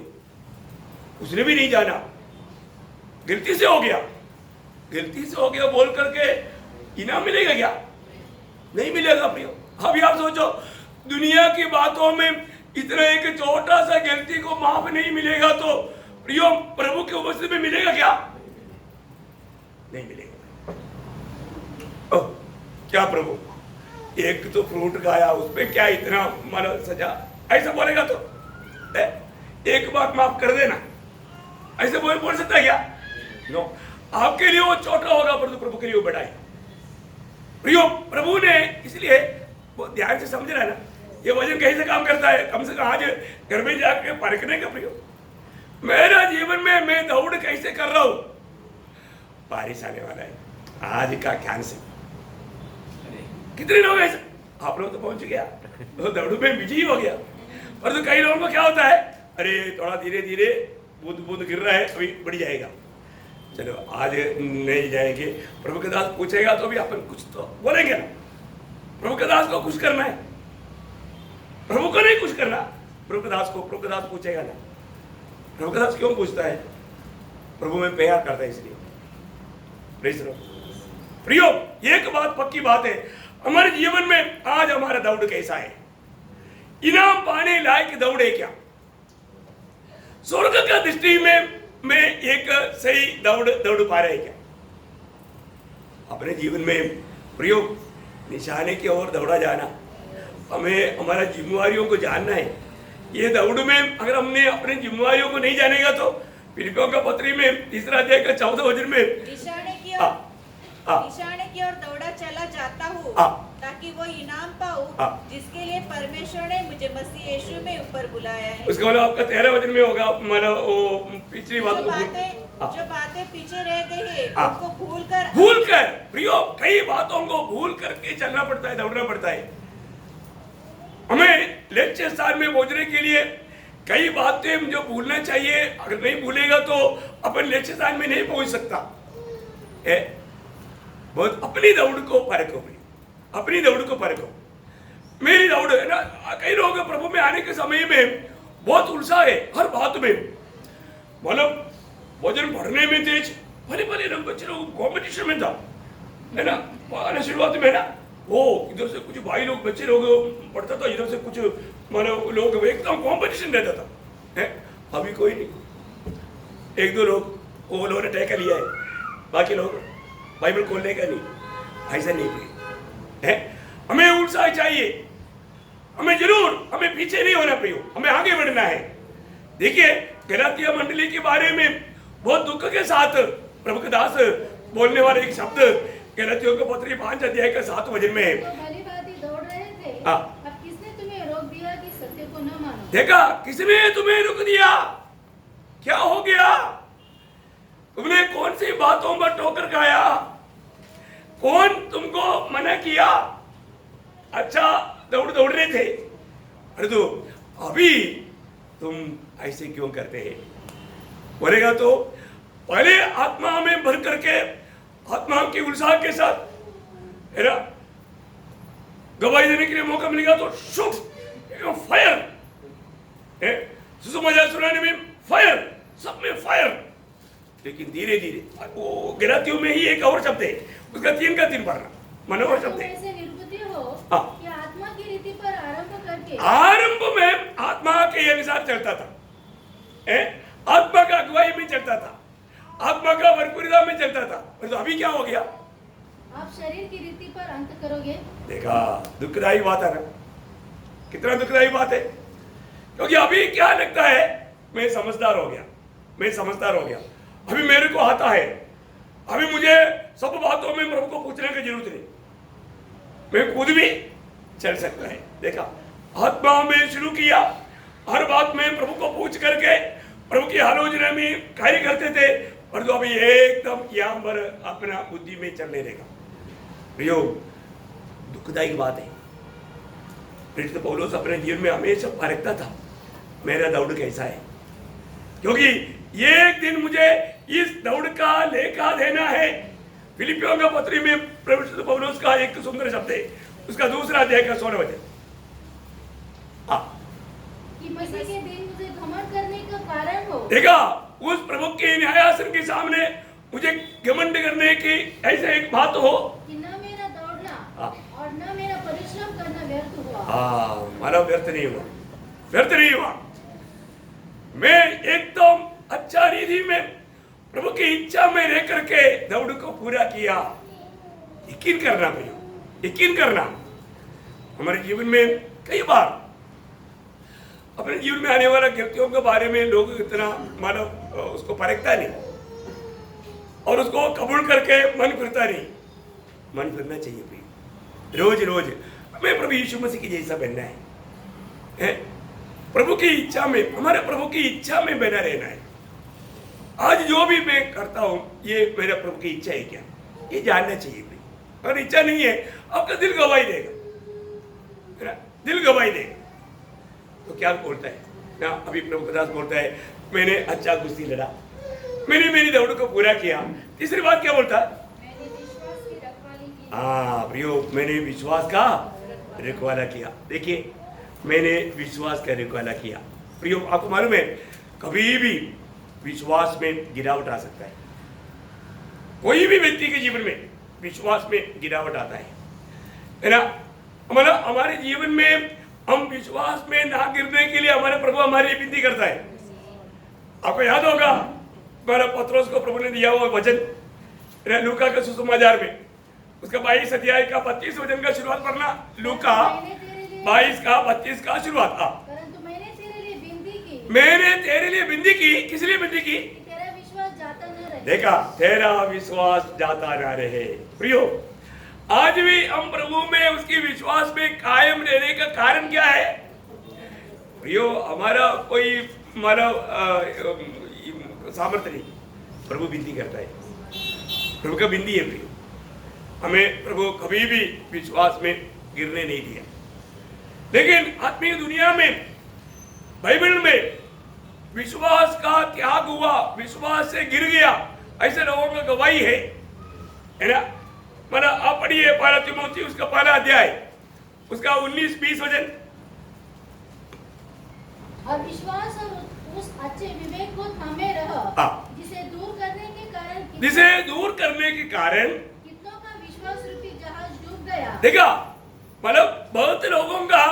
उसने भी नहीं जाना, गलती से हो गया, गलती से हो गया बोल करके इनाम मिलेगा क्या? नहीं मिलेगा प्रियो। अभी आप सोचो, दुनिया की बातों में इतना एक छोटा सा गलती को माफ नहीं मिलेगा तो प्रियो प्रभु के उपस्थिति में मिलेगा क्या? नहीं मिलेगा। ओह क्या प्रभु, एक तो फ्रूट खाया, उसमें क्या इतना मानो सजा, ऐसा बोलेगा तो एक बात माफ कर देना, ऐसे बोल सकता है क्या? नो, आपके लिए वो छोटा होगा परंतु प्रभु के लिए वो बड़ा है। प्रियो प्रभु ने, इसलिए वो ध्यान से समझ रहा है ना, ये वजन कैसे काम करता है, कम से कम आज घर में जाकर परखने का। प्रियो मेरा जीवन में मैं दौड़ कैसे कर रहा हूं, बारिश आने वाला है, आज का कैंसिल। कितने लोग ऐसे, आप लोग तो पहुंच गया, तो दौड़ में बिजी हो गया, पर तो कई लोगों को क्या होता है, अरे थोड़ा धीरे धीरे बूंद बूंद गिर रहा है, अभी बढ़ जाएगा, चलो आज नहीं जाएंगे। प्रभु के दास पूछेगा तो भी अपन कुछ तो बोलेंगे ना, प्रभु के दास को खुश करना है, प्रभु को नहीं खुश करना, प्रभु के दास को। प्रभु के दास पूछेगा ना, प्रभु के दास क्यों पूछता है? प्रभु में प्यार करता है इसलिए। प्रियो एक बात पक्की बात है, हमारे जीवन में आज हमारा दौड़ कैसा है? इनाम पाने लायक दौड़ है क्या? स्वर्ग का दृष्टि में मैं एक सही दौड़ पा रहे क्या? अपने जीवन में प्रियो निशाने की ओर दौड़ा जाना, हमें हमारा जिम्मेवारियों को जानना है। ये दौड़ में अगर हमने अपने जिम्मेवारियों को नहीं जानेगा तो फिलिपियों का पत्री में 3 अध्याय का 14 वचन में निशाने की ओर दौड़ा चला जाता हूँ ताकि वो इनाम पाऊं जिसके लिए परमेश्वर ने मुझे मसीह यीशु में ऊपर बुलाया है। उसका मतलब आपका 13 वचन में होगा, मतलब वो पिछली बात जो बातें पीछे रह गई है उनको भूल कर प्रियो कई बातों को भूल करके चलना पड़ता है, दौड़ना पड़ता है। हमें लक्ष्य स्थान में पहुंचने के लिए कई बातें जो भूलना चाहिए, अगर नहीं भूलेगा तो अपन लक्ष्य स्थान में नहीं पहुंच सकता है। बहुत अपनी दौड़ को परखो, अपनी दौड़ को परखो। मेरी दौड़ है ना, कई लोग प्रभु में आने के समय में बहुत उत्साह है हर बात में, मतलब वजन बढ़ने में तेज, भले भले लोग बच्चे लोग कॉम्पिटिशन में था है ना, शुरुआत में ना वो इधर से कुछ भाई लोग बच्चे लोग पढ़ता था, इधर से कुछ मतलब लोग एकदम कॉम्पिटिशन रहता था है। अभी कोई नहीं, 1-2 लोग वो लोगों ने तय कर लिया है, बाकी लोग बाइबल खोलने का नहीं, ऐसा नहीं है। हमें उत्साह चाहिए, हमें जरूर, हमें पीछे नहीं होना प्रियो, हमें आगे बढ़ना है। देखिए गलातिया मंडली के बारे में बहुत दुख के साथ प्रभु के दास बोलने वाले एक शब्द गलातियों के पत्री 5 अध्याय का 7 वचन में है। तो भली भांति दौड़ रहे थे, अब किसने तुम्हें रोक दिया कि सत्य को न मानो? देखा, किसने तुम्हें रोक दिया? क्या हो गया? तुमने कौन सी बातों पर ठोकर खाया? कौन तुमको मना किया? अच्छा दौड़ रहे थे, अरे तो अभी तुम ऐसे क्यों करते हैं? बोलेगा तो पहले आत्मा में भर करके, आत्मा के उत्साह के साथ है ना, गवाही देने के लिए मौका मिलेगा तो शूट फायर है, सुसमाचार सुनाने में फायर, सब में फायर। लेकिन धीरे धीरे वो गलातियों में ही एक और शब्द है, उसका 3 का 3 पढ़ना, मनोहर शब्द है। ऐसे निर्बुद्धि हो कि आत्मा की रीति पर आरंभ करके, आरंभ में आत्मा के अनुसार चलता था, आत्मा का अगुवाई में चलता था, आत्मा का वरपुरिता में चलता था, और तो अभी क्या हो गया? आप शरीर की रीति पर अंत करोगे। देखा, दुखदायी बात है ना, कितना दुखदायी बात है। क्योंकि अभी क्या लगता है, मैं समझदार हो गया, मैं समझदार हो गया, अभी मेरे को आता है, अभी मुझे सब बातों में प्रभु को पूछने की जरूरत नहीं, मैं खुद भी चल सकता है। देखा, आत्मा में शुरू किया, हर बात में प्रभु को पूछ करके प्रभु की आलोचना में कार्य करते थे, और तो अभी एकदम यहाँ पर अपना बुद्धि में चलने देगा। प्रियो, दुखदायी बात है। प्रेरित पौलुस अपने जीवन में हमेशा परखता था, मेरा दौड़ कैसा है, क्योंकि एक दिन मुझे इस दौड़ का लेखा देना है। फिलिपियों का पत्री में प्रेरित पौलुस का एक सुंदर शब्द है, उसका दूसरा अध्याय का 16 वचन, कि मसीह के दिन मुझे घमंड करने का कारण हो। देखा, उस प्रभु के न्यायासन के सामने मुझे घमंड करने की ऐसा एक बात हो कि न मेरा दौड़ना और न मेरा परिश्रम करना व्यर्थ हुआ। हमारा व्यर्थ नहीं हुआ, व्यर्थ नहीं हुआ। मैं एकदम अच्छा रीति में प्रभु की इच्छा में रह करके दौड़ को पूरा किया। यकीन करना भैया, यकीन करना। हमारे जीवन में कई बार अपने जीवन में आने वाला गिरतियों के बारे में लोग इतना मानव उसको परखता नहीं और उसको कबूल करके मन फिरता नहीं। मन फिरना चाहिए भाई, रोज रोज हमें प्रभु यीशु मसीह की जैसा बनना है, प्रभु की इच्छा में, हमारे प्रभु की इच्छा में बना रहना है। आज जो भी मैं करता हूँ, ये मेरा प्रभु की इच्छा है क्या, ये जानना चाहिए भाई। अगर इच्छा नहीं है, आपका दिल गवाही देगा, दिल गवाही देगा। तो क्या बोलता है ना, अभी प्रभु दास बोलता है, मैंने अच्छा कुश्ती लड़ा, मैंने मेरी दौड़ को पूरा किया। तीसरी बात क्या बोलता है, मैंने विश्वास की रखवाली की। प्रियो, मैंने विश्वास का रखवाला किया। देखिए, मैंने विश्वास का रखवाला किया। प्रियो, आपको मालूम है, कभी भी विश्वास में गिरावट आ सकता है। कोई भी व्यक्ति के जीवन में विश्वास में गिरावट आता है ना। हमारे जीवन में हम विश्वास में ना गिरने के लिए हमारे प्रभु हमारे लिए विनती करता है। आपको याद होगा, हमारा पत्रोस को प्रभु ने दिया हुआ वचन लूका के सुसमाचार में, उसका 22 अध्याय का 25 वचन का शुरुआत पढ़ना। लूका 22 का 25 का शुरुआत। परंतु मैंने तेरे लिए विनती की। मैंने तेरे लिए विनती की। किस लिए विनती की? तेरा विश्वास जाता न रहे। देखा, तेरा विश्वास जाता न रहे। प्रियो, आज भी हम प्रभु में उसकी विश्वास में कायम रहने का कारण क्या है? प्रियो, हमारा कोई सामर्थ्य नहीं, प्रभु विनती करता है, प्रभु का विनती है। प्रियो, हमें प्रभु कभी भी विश्वास में गिरने नहीं दिया। लेकिन आत्मीय दुनिया में, बाइबल में विश्वास का त्याग हुआ, विश्वास से गिर गया, ऐसे लोगों का गवाही है ना। माना आप पढ़िए पहला तिमोथी उसका पहला अध्याय, उसका 19-20 वचन। और विश्वास और उस अच्छे विवेक को थामे रह, जिसे दूर करने के कारण कितनों का विश्वास रूपी जहाज डूब गया। देखा, मतलब बहुत लोगों का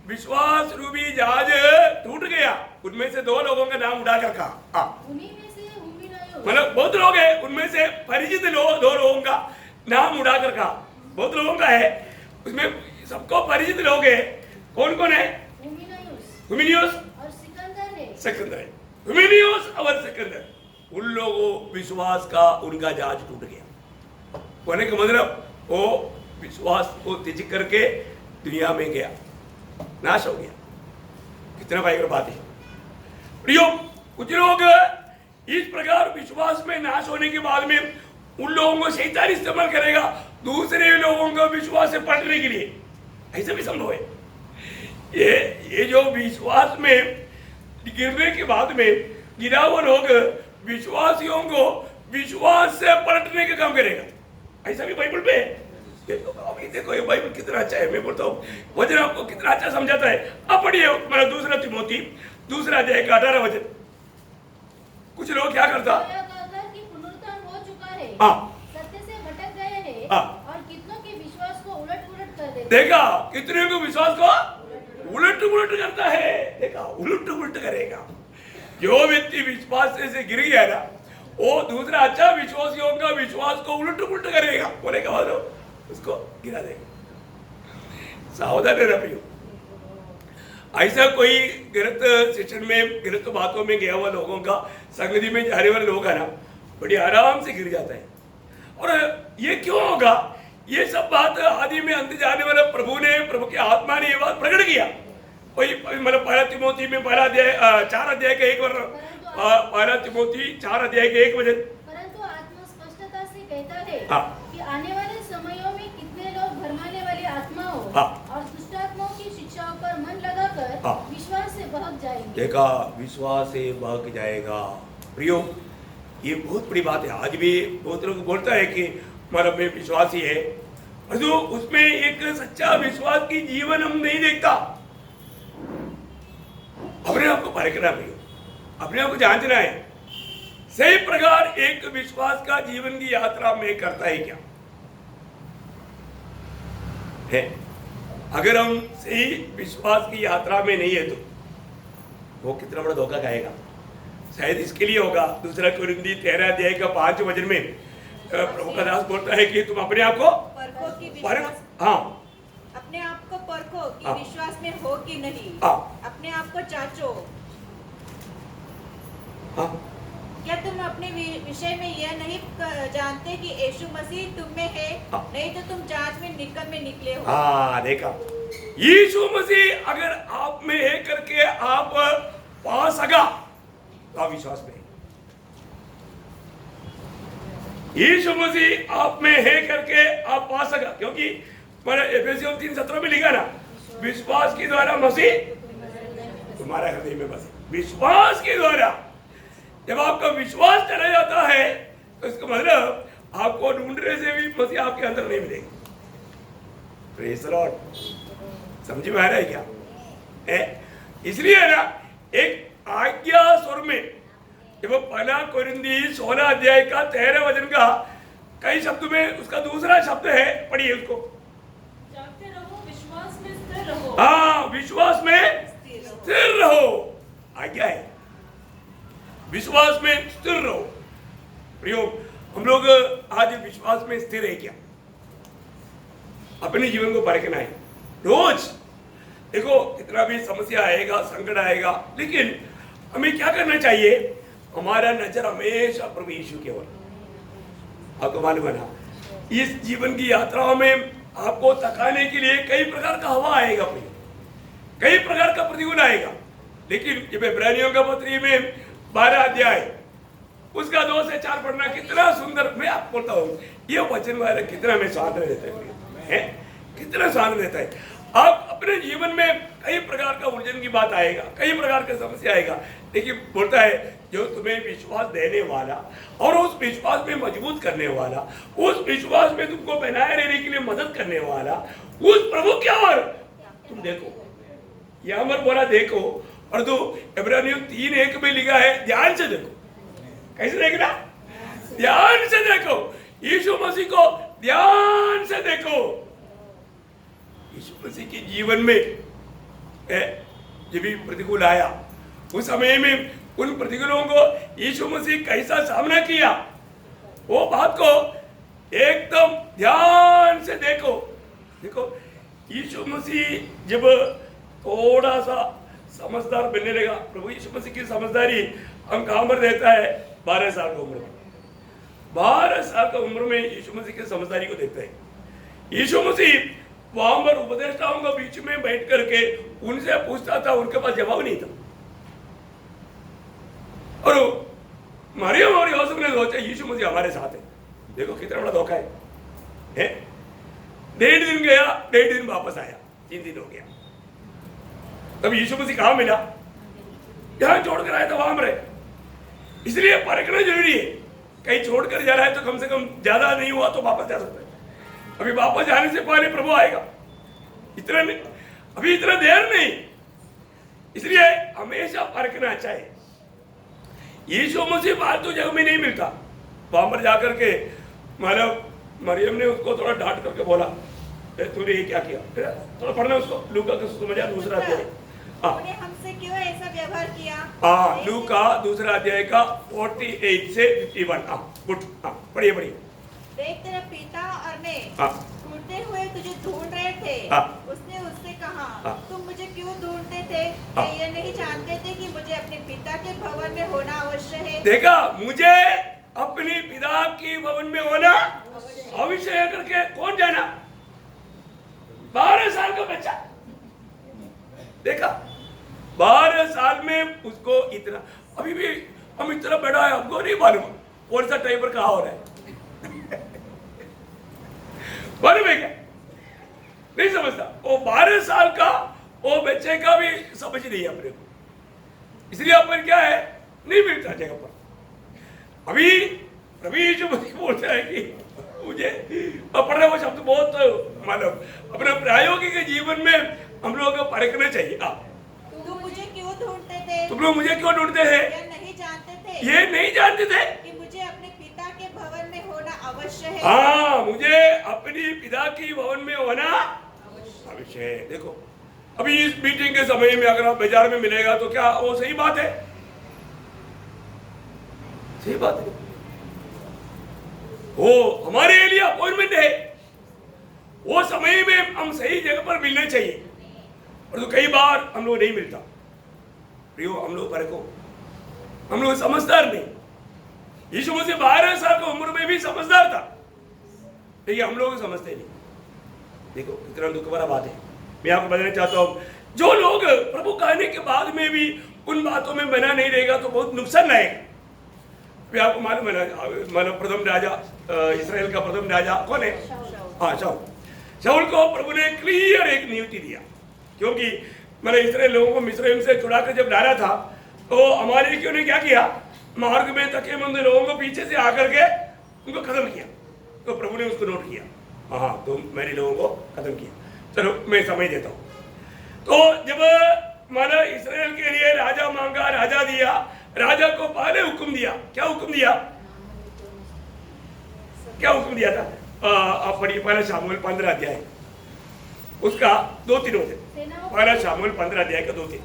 विश्वास रूपी जहाज टूट गया। उनमें से 2 लोगों का नाम उठाकर कहा, उन्हीं में से हुमिनयुस। मतलब बहुत लोग हैं, उनमें से परिचित 2 लोगों का नाम उठाकर कहा। बहुत लोगों का है, उसमें सबको परिचित लोग हैं। कौन कौन है? हुमिनयुस और सिकंदर है। हुमिनयुस और सिकंदर, उन लोगों विश्वास का उनका जहाज टूट गया। होने का मतलब वो विश्वास को त्याग करके दुनिया में गया, नाश हो गया। कितना भयंकर बात है प्रियो। कुछ लोग इस प्रकार विश्वास में नाश होने के बाद में उन लोगों को शैतान इस्तेमाल करेगा दूसरे लोगों को विश्वास से पलटने के लिए। ऐसा भी संभव है। ये जो विश्वास में गिरने के बाद में गिरा हुआ लोग विश्वासियों को विश्वास से पलटने का काम करेगा। ऐसा भी बाइबल पे है। देखो ये बाइबल कितना अच्छा है। मैं बोलता हूँ वचन आपको कितना अच्छा समझाता है। अब पढ़िए मेरा 2 तिमोथी 2 अध्याय का 18 वचन। कुछ लोग क्या करता कि पुनरुत्थान हो चुका है, सत्य से भटक गए हैं और कितनों के विश्वास को उलट-पुलट कर देता है। देखा, कितने को विश्वास को उलट-पुलट करता है। देखा, उलट-पुलट करेगा। जो व्यक्ति विश्वास से गिर गया ना, वो दूसरा अच्छा विश्वासियों का विश्वास को उलट-पुलट करेगा। बोले का मतलब उसको गिरा देगा। सावधान रहना प्रियो। ऐसा कोई गलत शिक्षण में, गलत बातों में गया हुआ लोगों का संगति में जाने वाले लोग है ना, बड़ी आराम से गिर जाता है। और ये क्यों होगा? ये सब बात आदि में अंत जाने वाले प्रभु ने, प्रभु की आत्मा ने ये बात प्रकट किया। वही मतलब पहला तिमोथी में 4 अध्याय का 1 वचन, पहला तिमोथी 4 अध्याय का 1 वचन। परंतु आत्मा स्पष्टता से कहता है हाँ। कि आने वाले समयों में कितने लोग भरमाने वाली आत्माओं हाँ। और दुष्टात्माओं की शिक्षाओं पर मन लगाकर हाँ। विश्वास से बहक जाएंगे। देखा, विश्वास से बहक जाएगा। प्रियो, ये बहुत बड़ी बात है। आज भी बहुत लोग बोलता है कि हमारा में विश्वास ही है, और जो उसमें एक सच्चा विश्वास की जीवन हम नहीं देखता। अपने आप को परखना भी, अपने आप को जांचना है, सही प्रकार एक विश्वास का जीवन की यात्रा में करता है क्या है। अगर हम सही विश्वास की यात्रा में नहीं है तो वो कितना बड़ा धोखा खाएगा। शायद इसके लिए होगा 2 कोरिन्थी 13 अध्याय का 5 वचन में प्रभु का दास बोलता है कि तुम अपने आप को परखो कि परख, विश्वास, हाँ, अपने आप को परखो कि हाँ। विश्वास में हो कि नहीं। हाँ। अपने आप को जांचो। हाँ, क्या तुम अपने विषय में यह नहीं जानते कि यीशु मसीह तुम में है, हाँ। नहीं तो तुम जांच में निकम में निकले हो। हाँ, देखा, यीशु मसीह अगर आप में है करके आप पा सका तो आप विश्वास में, यीशु मसीह आप में है करके आप पा सका, क्योंकि एफेसियों 3:17 में लिखा ना, विश्वास के द्वारा मसीह तुम्हारा हृदय में बसे। विश्वास के द्वारा जब आपका विश्वास चला जाता है तो इसका मतलब आपको ढूंढने से भी मसीह आपके अंदर नहीं मिलेगा। Praise the Lord. समझ में आ रहा है क्या है? इसलिए ना एक आज्ञा स्वर में जब पहला कोरिन्थी 16 अध्याय का 13 वचन का कई शब्द में उसका दूसरा शब्द है, पढ़िए उसको। जागते रहो, विश्वास में स्थिर रहो। हाँ, विश्वास में स्थिर रहो, आज्ञा है, विश्वास में स्थिर रहो। प्रियो, हम लोग आज विश्वास में स्थिर है क्या? अपने जीवन को परखना है रोज। देखो, कितना भी समस्या आएगा, संकट आएगा, लेकिन हमें क्या करना चाहिए? हमारा नजर हमेशा प्रभु यीशु के ओर। आपको मालूम है ना, इस जीवन की यात्रा में आपको थकाने के लिए कई प्रकार का हवा आएगा, कई प्रकार का प्रतिकूल आएगा, लेकिन जब इब्रानियों का पत्री में 12 अध्याय उसका 2 से 4 पढ़ना कितना सुंदर। मैं आपको बोलता हूँ, ये वचन वाला कितना में स्वाद रहता है, कितना स्वाद रहता है। आप अपने जीवन में कई प्रकार का उलझन की बात आएगा, कई प्रकार का समस्या आएगा, लेकिन बोलता है जो तुम्हें विश्वास देने वाला और उस विश्वास में मजबूत करने वाला, उस विश्वास में तुमको बनाए रहने के लिए मदद करने वाला, उस प्रभु की ओर तुम देखो। यहाँ पर बोला देखो, और तो इब्रानियों 3:1 में लिखा है ध्यान से देखो। कैसे देखना? ध्यान से देखो, यीशु मसीह को ध्यान से देखो। यीशु मसीह के जीवन में जब भी प्रतिकूल आया, उस समय में उन प्रतिकूलों को यीशु मसीह कैसा सामना किया, वो बात को एकदम ध्यान से देखो। देखो, यीशु मसीह जब थोड़ा सा समझदार बनने लगा, प्रभु यीशु मसीह की समझदारी हम कहाँ पर रहता है? 12 साल की उम्र में। 12 साल की उम्र में यीशु मसीह की समझदारी को देखते हैं। यीशु मसीह वहां पर उपदेष्टाओं के बीच में बैठ करके उनसे पूछता था, उनके पास जवाब नहीं था। और मरियम और यूसुफ ने सोचा यीशु मसीह हमारे साथ है। देखो कितना बड़ा धोखा है? 1.5 दिन गया, 1.5 दिन वापस आया, 3 दिन हो गया। तब यीशु मसीह कहाँ मिला? जहां छोड़कर आया था वहां पर है। इसलिए परखना जरूरी है। कहीं छोड़कर जा रहा है तो कम से कम ज्यादा नहीं हुआ तो वापस जा सकता है। अभी वापस जाने से पहले प्रभु आएगा, इतना नहीं, अभी इतना देर नहीं। इसलिए हमेशा परखना चाहिए। यीशु मसीह फालतू जगह में नहीं मिलता। वहां पर जाकर के मरियम ने उसको थोड़ा डांट करके बोला, तूने ये क्या किया? थोड़ा पढ़ना उसको, लूका का समझा दूसरा अध्याय। तूने हमसे क्यों ऐसा व्यवहार किया? हाँ, लूका दूसरा अध्याय का 48 से 51। गुड, पढ़िए पढ़िए। देख, तेरा पिता और मैं ढूंढते हुए तुझे ढूंढ रहे थे। उसने उससे कहा, तुम मुझे क्यों ढूंढते थे? क्या ये नहीं जानते थे कि मुझे अपने पिता के भवन में होना अवश्य है? देखा, मुझे अपने पिता की भवन में होना अवश्य है करके कौन जाना? 12 साल का बच्चा, देखा 12 साल में उसको इतना, अभी भी हम इतना बड़ा है, हमको नहीं मालूम कौन सा टाइम पर कहा हो रहा है। मालूम है क्या? नहीं समझता। वो 12 साल का वो बच्चे का भी समझ नहीं है अपने को, इसलिए अपन क्या है नहीं मिलता जगह पर। अभी प्रभु यीशु मसीह बोलता है कि मुझे अपने वो शब्द बहुत मालूम, अपने प्रायोगिक जीवन में हम लोग को परखना चाहिए। तुम मुझे क्यों ढूंढते थे? तुम लोग मुझे क्यों ढूंढते थे? ये नहीं जानते थे? ये नहीं जानते थे कि मुझे अपने पिता के भवन में होना अवश्य है। हाँ, मुझे अपनी पिता की भवन में होना अवश्य है। देखो अभी इस मीटिंग के समय में अगर आप बाजार में मिलेगा तो क्या वो सही बात है? सही बात है, वो हमारे लिए अपॉइंटमेंट है, वो समय में हम सही जगह पर मिलना चाहिए। और तो कई बार हम लोग नहीं मिलता। प्रियो, हम लोग परखो, हम लोग समझदार नहीं। यीशु मसीह 12 साल की उम्र में भी समझदार था, लेकिन हम लोग समझते नहीं। देखो कितना दुख भरा बात है। मैं आपको बताना चाहता हूँ, जो लोग प्रभु कहने के बाद में भी उन बातों में बना नहीं रहेगा तो बहुत नुकसान लाएगा। अभी आपको मालूम है ना, मतलब प्रथम राजा, इस्राएल का प्रथम राजा कौन है? हाँ, शाऊल। शाऊल को प्रभु ने क्लियर एक नियुक्ति दिया, क्योंकि मैंने इस्राएल लोगों को मिस्र से छुड़ा कर जब डाला था तो अमालेकियों ने क्या किया, मार्ग में तकेमंद लोगों को पीछे से आकर के उनको खत्म किया। तो प्रभु ने उसको नोट किया, हाँ तो मेरे लोगों को खत्म किया। चलो मैं समझ देता हूँ। तो जब माना इस्राएल के लिए राजा मांगा, राजा दिया, राजा को पहले हुक्म दिया। क्या हुक्म दिया? क्या हुक्म दिया था? आप पढ़िए पहला शामूएल 15 अध्याय, उसका 2-3 होते। पहला शामूएल 15 अध्याय का 2-3।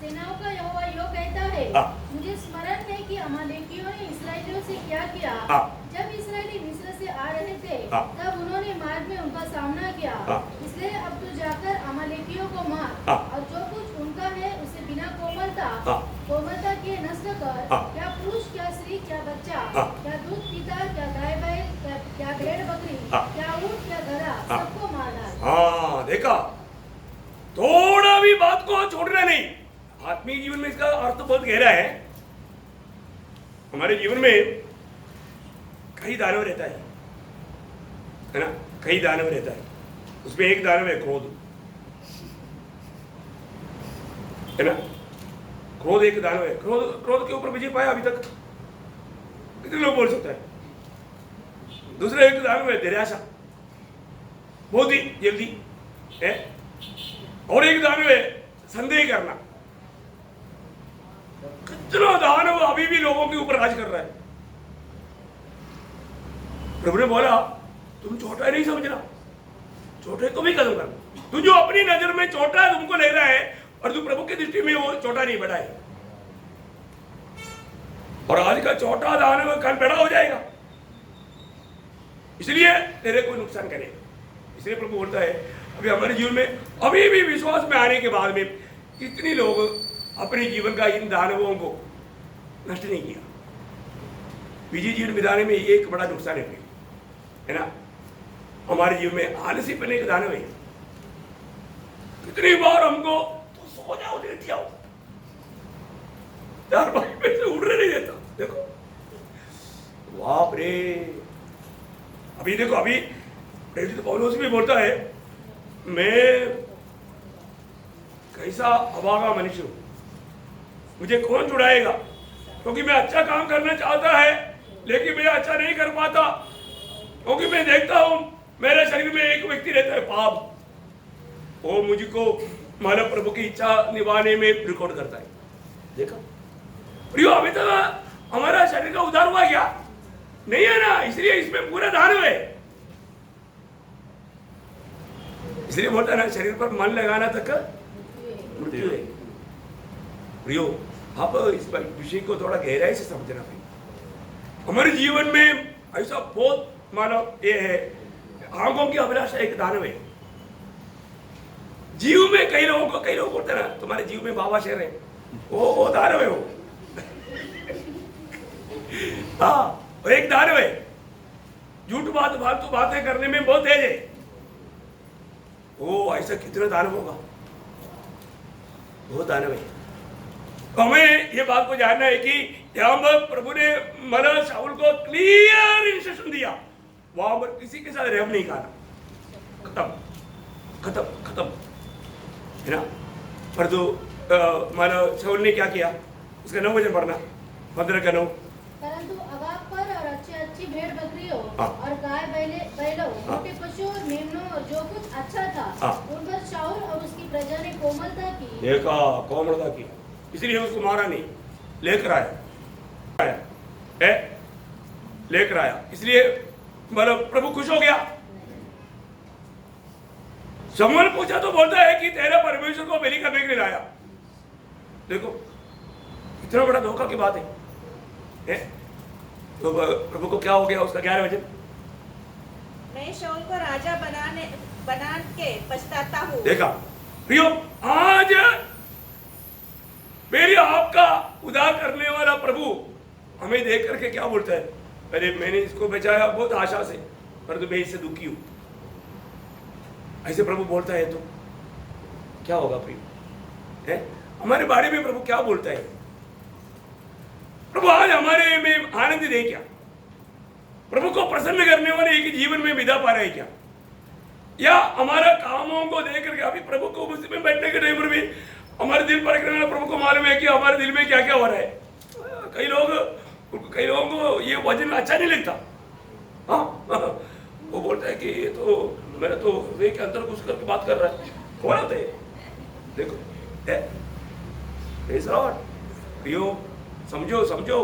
सेनाओं का यहोवा यो कहता है, मुझे स्मरण है कि अमालेकियों ने इस्राएलियों से क्या किया। जब इस्राएली मिस्र से आ रहे थे तब उन्होंने मार्ग में उनका सामना किया। इसलिए अब तू जाकर अमालेकियों को मार और जो कुछ उनका है उसे बिना कोमलता किए नष्ट कर। क्या पुरुष, क्या स्त्री, क्या बच्चा, क्या दूध पीता, क्या गाय बैल, क्या भेड़ बकरी, क्या ऊंट, क्या गधा, सबको मार डाल। हाँ, देखा, थोड़ा भी बात को छोड़ना नहीं। आत्मीय जीवन में इसका अर्थ बहुत गहरा है। हमारे जीवन में कई दानव रहता है ना, कई दानव रहता है। उसमें एक दानव है क्रोध, है ना। क्रोध एक दानव है। क्रोध के ऊपर विजय पाया अभी तक कितने लोग बोल सकता है। दूसरा एक दानव है निराशा, बहुत ही जल्दी है। और एक दानव है संदेह करना। कितना दानव अभी भी लोगों के ऊपर राज कर रहा है। प्रभु ने बोला तुम छोटा नहीं समझना, छोटे को भी कदम करना। तू जो अपनी नजर में छोटा तुमको ले रहा है और तू प्रभु की दृष्टि में वो छोटा नहीं बड़ा है। और आज का छोटा दानव कल बड़ा हो जाएगा, इसलिए तेरे को नुकसान करेगा। इसलिए प्रभु बोलता है अभी हमारे जीवन में अभी भी विश्वास में आने के बाद में कितने लोग अपने जीवन का इन दानवों को नष्ट नहीं किया। विजय जीवन बिताने में एक बड़ा नुकसान है ना, हमारे जीवन में आलसी पने का दानव है। कितनी बार हमको तो सो जाओ, लेट जाओ, 4 बार में से उड़ने नहीं देता। देखो बाप रे, अभी देखो, अभी प्रेरित पौलुस भी बोलता है मैं कैसा अभागा मनुष्य हूं, मुझे कौन छुड़ाएगा। क्योंकि मैं अच्छा काम करना चाहता है लेकिन मैं अच्छा नहीं कर पाता, क्योंकि मैं देखता हूं मेरे शरीर में एक व्यक्ति रहता है पाप, वो मुझको मानव प्रभु की इच्छा निभाने में रिकॉर्ड करता है। देखा प्रियो, अभी तक हमारा शरीर का उद्धार हुआ क्या? नहीं है ना, इसलिए इसमें पूरा दानव है। इसलिए बोलता है ना, शरीर पर मन लगाना तक मृत्यु है। प्रियो, आप इस विषय को थोड़ा गहराई से समझना भाई। हमारे जीवन में ऐसा बहुत मानो ये है, आंखों की अभिलाषा एक दानव है। जीव में कई लोग बोलते हैं ना तुम्हारे जीव में बाबा शेर है, वो दानव है वो। हाँ, और एक दानव है, झूठ बात फालतू बातें करने में बहुत तेज है। वो ऐसा कितना दानव होगा, वो दानव है। तो हमें ये बात को जानना है कि यहाँ पर प्रभु ने मतलब शाऊल को क्लियर इंस्ट्रक्शन दिया, वहां पर किसी के साथ रेप नहीं खाना, खत्म खत्म खत्म, है ना। पर तो मानो शाऊल ने क्या किया, उसका 9 वचन पढ़ना, 15 का 9। परंतु अगाग पर और अच्छी भेड़ बकरियों हाँ। और गाय बैलों मोटे पशु और मेमनों और जो कुछ अच्छा था हाँ। उन पर शाऊल और उसकी प्रजा ने कोमलता की। देखा, कोमलता की, इसलिए उसको मारा नहीं, लेकर आया लेकर आया, इसलिए मतलब प्रभु खुश हो गया। शमूएल पूछा तो बोलता है कि तेरे परमेश्वर को बलि करने के लिए लाया। देखो इतना बड़ा धोखा की बात है? तो प्रभु को क्या हो गया, उसका 11 वचन। मैं शाऊल को राजा बना के पछताता हूँ। देखा प्रियो, आज मेरी आपका उद्धार करने वाला प्रभु हमें देख करके क्या बोलता है, अरे मैंने इसको बचाया बहुत आशा से, परंतु मैं इससे दुखी हूं। ऐसे प्रभु बोलता है तो क्या होगा प्रियो? है हमारे बारे में प्रभु क्या बोलता है? प्रभु आज हमारे में आनंद दे क्या? प्रभु को प्रसन्न करने वाले एक जीवन में बिता पा रहे क्या? या हमारा कामों को देख करके अभी प्रभु को मुझ में बैठने के टाइम पर भी हमारे दिल पर करने वाला प्रभु को मालूम है कि हमारे दिल में क्या क्या हो रहा है। कई लोगों को ये वचन अच्छा नहीं लगता। हाँ वो बोलता है कि ये तो मेरा तो वे के अंदर घुस करके बात कर रहा है, हो रहा था ये। देखो प्रियो, समझो समझो,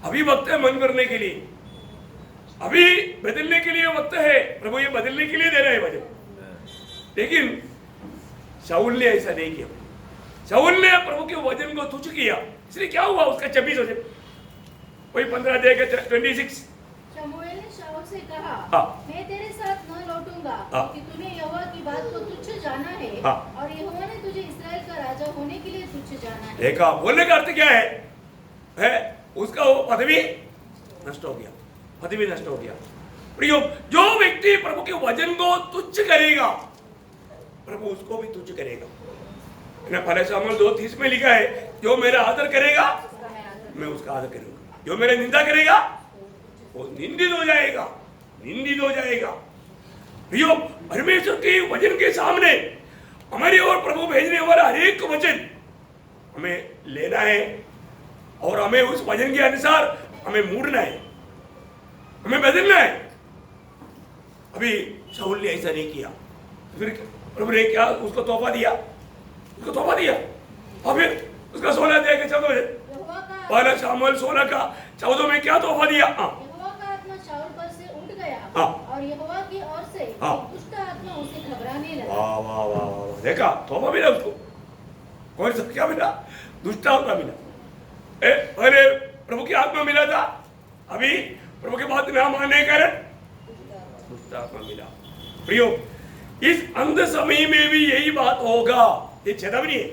अभी वक्त है मन करने के लिए, अभी बदलने के लिए वक्त है। प्रभु ये बदलने के लिए दे रहे हैं वचन। लेकिन शाऊल ने ऐसा नहीं किया। शाऊल ने प्रभु के वचन को तुच्छ किया, इसलिए क्या हुआ? उसका 26 वचन, वही 15 अध्याय का 26। शमूएल ने शाऊल से कहा, हाँ। मैं तेरे साथ न लौटूंगा, हाँ। कि तूने यहोवा की बात को तुच्छ जाना है, हाँ। और यहोवा ने तुझे इस्राएल का राजा होने के लिए तुच्छ जाना है। देखा, बोलने का अर्थ क्या है? उसका वो पदवी नष्ट हो गया, पदवी नष्ट हो गया। प्रियो, जो व्यक्ति प्रभु के वचन को तुच्छ करेगा, प्रभु उसको भी तुच्छ करेगा। पहले सामुएल 2:30 में लिखा है, जो मेरा आदर करेगा मैं उसका आदर करूंगा, जो मेरा निंदा करेगा वो निंदित हो जाएगा, निंदित हो जाएगा। प्रियो, परमेश्वर के वचन के सामने हमारी ओर प्रभु भेजने वाला हर एक वचन हमें लेना है और हमें उस वचन के अनुसार हमें मुड़ना है, हमें बदलना है। अभी शाऊल ने ऐसा नहीं किया, फिर प्रभु ने क्या उसको तोहफा दिया, उसको तोहफा दिया। और फिर उसका 16 अध्याय के 14 वचन, पहला शामुएल 16 का 14 में क्या तोहफा दिया? यहोवा का आत्मा शाऊल पर से उठ गया, हाँ। और यहोवा की ओर से हाँ। एक दुष्ट आत्मा उसे घबराने लगा। वाह वाह वाह वाह, देखा तोहफा मिला उसको। कौन सा क्या मिला? दुष्ट आत्मा मिला। पहले प्रभु की आत्मा मिला था, अभी प्रभु की बात ना मानने के कारण दुष्ट आत्मा मिला। प्रियो, इस अंध समय में भी यही बात होगा, ये चेतावनी है।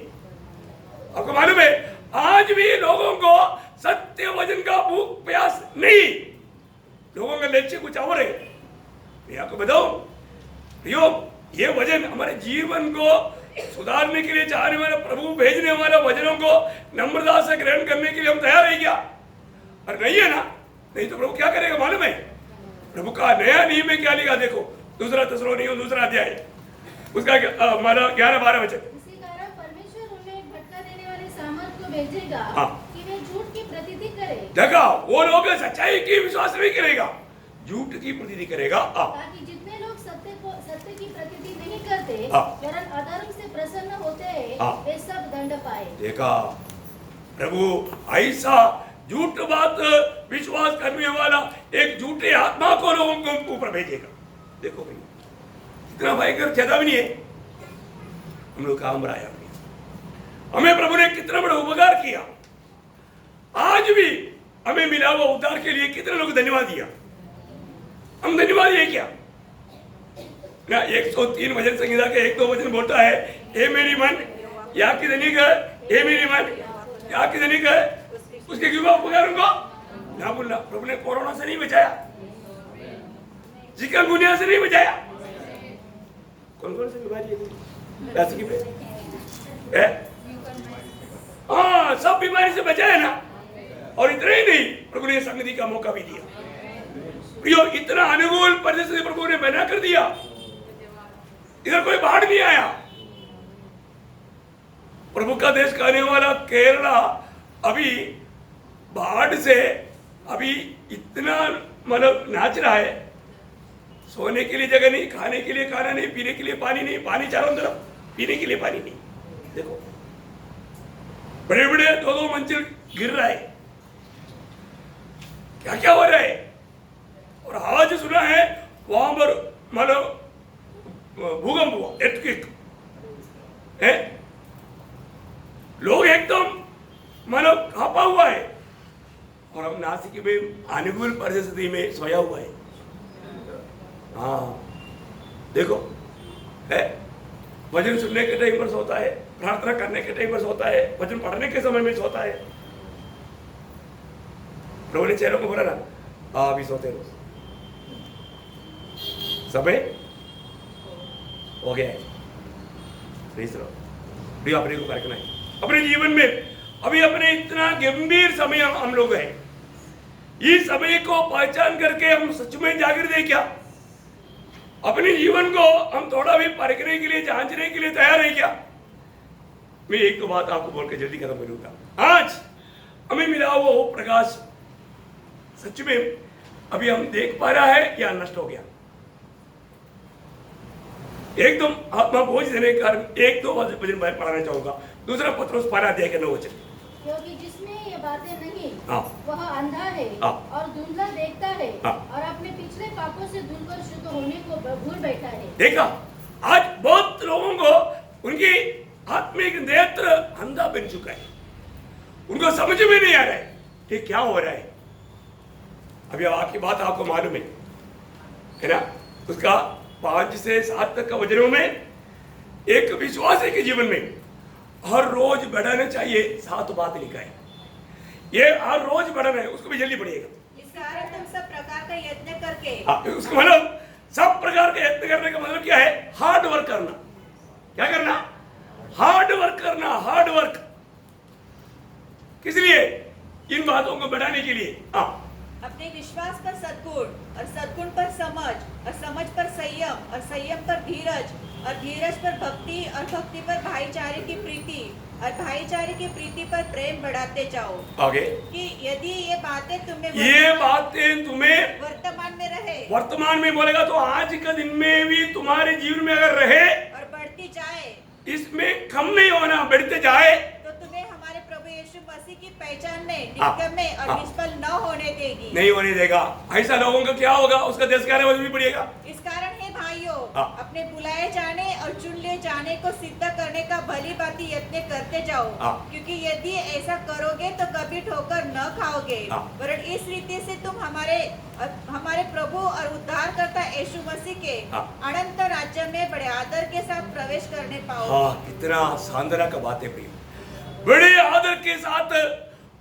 आपको मालूम है आज भी लोगों को सत्य वचन का भूख प्यास नहीं, लोगों का लक्ष्य कुछ और है। मैं आपको बताऊं प्रियो, ये वचन हमारे जीवन को सुधारने के लिए चाहने वाला प्रभु भेजने वाला वचनों को नम्रता से ग्रहण करने के लिए हम तैयार है क्या? और नहीं है ना, नहीं तो प्रभु क्या करेगा मालूम है? प्रभु का नया नियम में क्या लिखा? देखो 2 थिस्सलुनीकियों 2 अध्याय उसका 11-12 वचन। इसी कारण परमेश्वर उन्हें एक भटका देने वाले सामर्थ को भेजेगा, हाँ। कि वे झूठ की प्रतीति करे, देखा वो लोग सच्चाई की विश्वास नहीं करेगा, झूठ की प्रतीति करेगा। ताकि जितने लोग सत्य की प्रतीति नहीं करते हाँ। वरन अधर्म से प्रसन्न होते हैं, हाँ। वे सब दंड पाए। देखा प्रभु ऐसा झूठ बात विश्वास करने वाला एक झूठे आत्मा को लोगों को ऊपर भेजेगा। देखो भाई इतना भयंकर चेतावनी है। हम लोग काम रहा है, हमें प्रभु ने कितना बड़ा उपकार किया, आज भी हमें मिला हुआ उद्धार के लिए कितने लोग धन्यवाद दिया। हम धन्यवाद ये क्या ना? 103 वचन संहिता के 1-2 वचन बोलता है, हे मेरी मन या की धनिक है, हे मेरी मन या की धनिक है, उसके क्यों उपकार उनको ना भूलना, प्रभु ने कोरोना से नहीं बचाया, चिकनगुनिया से नहीं बचाया। कौन कौन सी बीमारी है? हाँ, सब बीमारी से बचाया ना। और इतना ही नहीं, प्रभु ने संगति का मौका भी दिया। प्रियो, इतना अनुकूल परिस्थिति प्रभु ने बना कर दिया, इधर कोई बाढ़ नहीं आया। प्रभु का देश कहने वाला केरला अभी बाढ़ से अभी इतना मतलब नाच रहा है। सोने के लिए जगह नहीं, खाने के लिए खाना नहीं, पीने के लिए पानी नहीं, पानी चारों तरफ, पीने के लिए पानी नहीं। देखो बड़े बड़े 2-2 मंजिल गिर रहा है, क्या क्या हो रहा है। और आज सुना है वहां पर मतलब भूकंप हुआ, earthquake है, लोग एकदम मतलब कांपा हुआ है। और हम नासिक में अनुकूल परिस्थिति में सोया हुआ है। हाँ देखो है, वचन सुनने के टाइम पर सोता है, प्रार्थना करने के टाइम पर सोता है, वचन पढ़ने के समय में सोता है। प्रभु ने चेहरों को बोला ना, अभी सोते रहो, समय हो गया है, प्रिय अपने को परखना है अपने जीवन में। अभी अपने इतना गंभीर समय हम लोग हैं, इस समय को पहचान करके हम सच में जागृत है क्या? अपने जीवन को हम थोड़ा भी परखने के लिए, जांचने के लिए तैयार है क्या? मैं एक तो बात आपको बोल के जल्दी खत्म करूंगा। आज हमें मिला वो प्रकाश सच में अभी हम देख पा रहा है या नष्ट हो गया? एकदम आत्मा बोझ देने के कारण 1-2 वचन पढ़ाना चाहूंगा। दूसरा पत्रोस 12:9 वचन, क्योंकि जिसमें ये बातें नहीं, हाँ, वह अंधा है, हाँ, और धुंधला देखता है, हाँ, और अपने पिछले पापों से धुलकर शुद्ध होने को भूल बैठा है। देखा, आज बहुत लोगों को उनकी आत्मिक नेत्र अंधा बन चुका है, उनको समझ में नहीं आ रहा है कि क्या हो रहा है। अभी आपकी बात आपको मालूम है ना, उसका 5 से 7 तक का वचनों में एक विश्वासी के जीवन में हर रोज बढ़ाना चाहिए। 7 बात लिखा है, ये हर रोज बढ़ाना है, उसको भी जल्दी पढ़िएगा। इस कारण तुम सब प्रकार का यत्न करके, उसका मतलब सब प्रकार के यत्न करने का मतलब क्या है? हार्ड वर्क करना। क्या करना? हार्ड वर्क करना। हार्ड वर्क किस लिए? इन बातों को बढ़ाने के लिए। अपने विश्वास पर सद्गुण, और सद्गुण पर समझ, और समझ पर संयम, और संयम पर धीरज, और धीरज पर भक्ति, और भक्ति पर भाईचारे की प्रीति, और भाईचारे की प्रीति पर प्रेम बढ़ाते जाओ। आगे कि यदि ये बातें तुम्हें वर्तमान में रहे, वर्तमान में बोलेगा तो आज के दिन में भी तुम्हारे जीवन में अगर रहे और बढ़ती जाए, इसमें कम नहीं होना, बढ़ते जाए, तो तुम्हें हमारे प्रभु यीशु मसीह की पहचान में निकम्मे और निष्फल न होने देगी। नहीं होने देगा। ऐसा लोगों का क्या होगा? उसका देश कार्य भी पड़ेगा। इस कारण हे भाइयों, अपने बुलाए जाने और चुन लिए जाने को सिद्ध करने का भली भांति यत्न करते जाओ, क्योंकि यदि ऐसा करोगे तो कभी ठोकर न खाओगे, वरन इस रीति से तुम हमारे प्रभु और उद्धारकर्ता यीशु मसीह के अनंत राज्य में बड़े आदर के साथ प्रवेश करने पाओगे। कितना शानदार का बात है प्रिय। बड़े आदर के साथ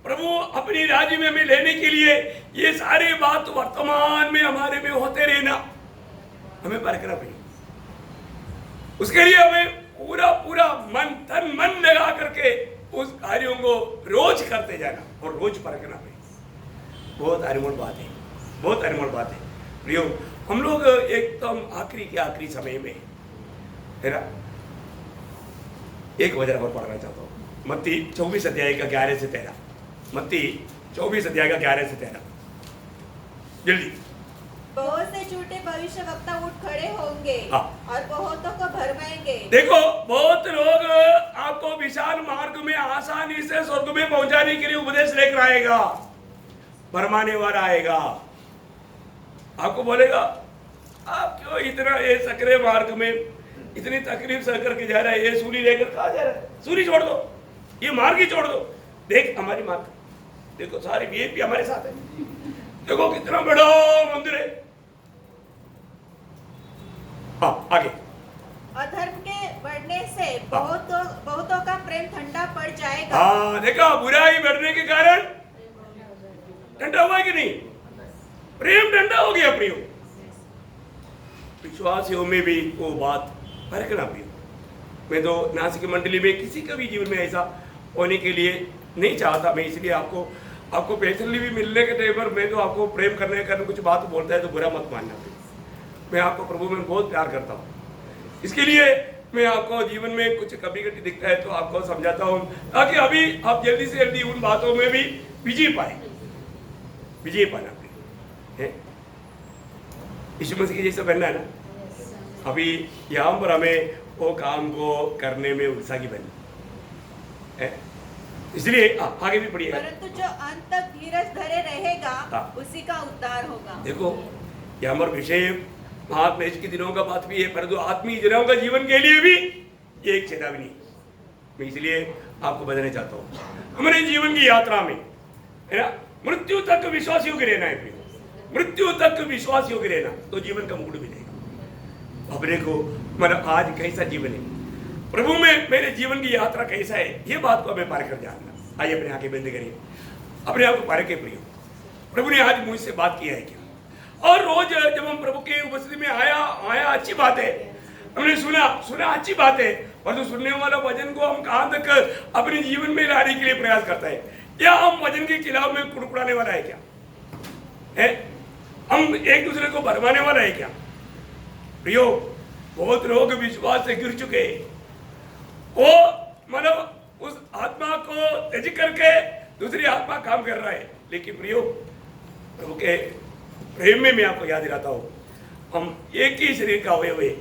प्रभु अपनी राज्य में हमें लेने के लिए ये सारी बात वर्तमान में हमारे में होते रहना हमें परखना पड़ेगा। उसके लिए हमें पूरा पूरा मन तन मन लगा करके उस कार्यों को रोज करते जाना और रोज परखना पड़ेगा। बहुत अनमोल बात है, बहुत अनमोल बात है प्रियो। हम लोग एकदम आखिरी के आखिरी समय में है ना, एक वचन और पढ़ना चाहता हूँ। मत्ती 24 अध्याय का 11 से 13। मत्ती 24 अध्याय का 11 से 13 जल्दी। बहुत से झूठे भविष्यवक्ता उठ खड़े होंगे और बहुतों को भरमाएंगे। देखो, बहुत लोग आपको विशाल मार्ग में आसानी से स्वर्ग में पहुंचाने के लिए उपदेश लेकर आएगा, भरमाने वाला आएगा। आपको बोलेगा आप क्यों इतना ये सकरे मार्ग में इतनी तकलीफ सह करके जा रहा है, ये सूली लेकर कहा जा रहा है? सूली छोड़ दो, ये मार्ग ही छोड़ दो। देख हमारी मार्ग, देखो सारे वीआईपी हमारे साथ है, देखो कितना बड़ा मंदिर है। आगे। अधर्म के बढ़ने से बहुतों का प्रेम ठंडा पड़ जाएगा। देखा, बुराई बढ़ने के कारण ठंडा हुआ है कि नहीं? प्रेम ठंडा हो गया प्रियो। विश्वासियों में भी वो बात परखना प्रियो। मैं तो नासिक मंडली में किसी का भी जीवन में ऐसा होने के लिए नहीं चाहता। मैं इसलिए आपको पर्सनली भी मिलने के टाइम पर मैं तो आपको प्रेम करने का कुछ बात बोलता है तो बुरा मत मानना प्रियो। मैं आपको प्रभु में बहुत प्यार करता हूँ, इसके लिए मैं आपको जीवन में कुछ कभी कभी दिखता है तो आपको समझाता हूँ, ताकि अभी आप जल्दी से जल्दी उन बातों में भी विजय पाना है। यीशु मसीह के जैसा बनना है ना। अभी यहाँ पर हमें वो काम को करने में उत्साही बनना है, इसलिए आगे भी पढ़िएगा। परंतु जो अंत तक धीरज धरे रहेगा उसी का उद्धार होगा। देखो यहाँ पर विषय महात्मा यीशु के दिनों का बात भी है, परंतु आत्मीय जनों का जीवन के लिए भी ये एक चेतावनी। मैं इसलिए आपको बताना चाहता हूँ, हमारे जीवन की यात्रा में है ना, मृत्यु तक विश्वास योग्य रहना है प्रिय। मृत्यु तक विश्वास योग्य रहना तो जीवन का मुकुट मिलेगा। अब देखो मेरा आज कैसा जीवन है, प्रभु में मेरे जीवन की यात्रा कैसा है, ये बात को हमें पार कर जानना। आइए अपने आंखें बंद करिए, अपने आप को पार के प्रिय। प्रभु ने आज मुझसे बात किया है क्या? और रोज जब हम प्रभु के उपस्थिति में आया अच्छी बात है, हमने सुना अच्छी बात है, और जो सुनने वाला वचन को हम कहां तक अपने जीवन में लाने के लिए प्रयास करता है, या हम वचन के खिलाफ में कुड़कुड़ाने वाला है क्या है? हम एक दूसरे को भरमाने वाला है क्या? प्रियो, बहुत लोग विश्वास से गिर चुके हैं, वो मतलब उस आत्मा को त्यज करके दूसरी आत्मा काम कर रहा है। लेकिन प्रियो, प्रभु के प्रेम में मैं आपको याद दिलाता हूँ, हम एक ही शरीर का अवयव है।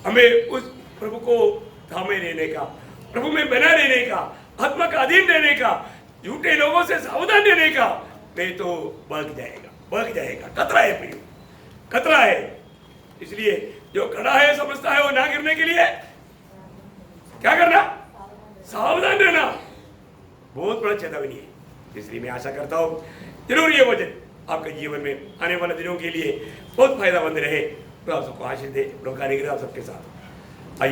हमें उस प्रभु को थामे रहने का, प्रभु में बना रहने का, आत्मा का अधीन रहने का, झूठे लोगों से सावधान रहने का, नहीं तो बग जाएगा। खतरा है प्रियो, खतरा है। इसलिए जो खड़ा है समझता है वो ना गिरने के लिए क्या करना? सावधान रहना। बहुत बड़ा चेतावनी है। इसलिए मैं आशा करता हूँ जरूर ये वचन आपके जीवन में आने वाले दिनों के लिए बहुत फायदेमंद रहे। प्रभु आपको आशीष दे, प्रभु का अनुग्रह आप सबके साथ।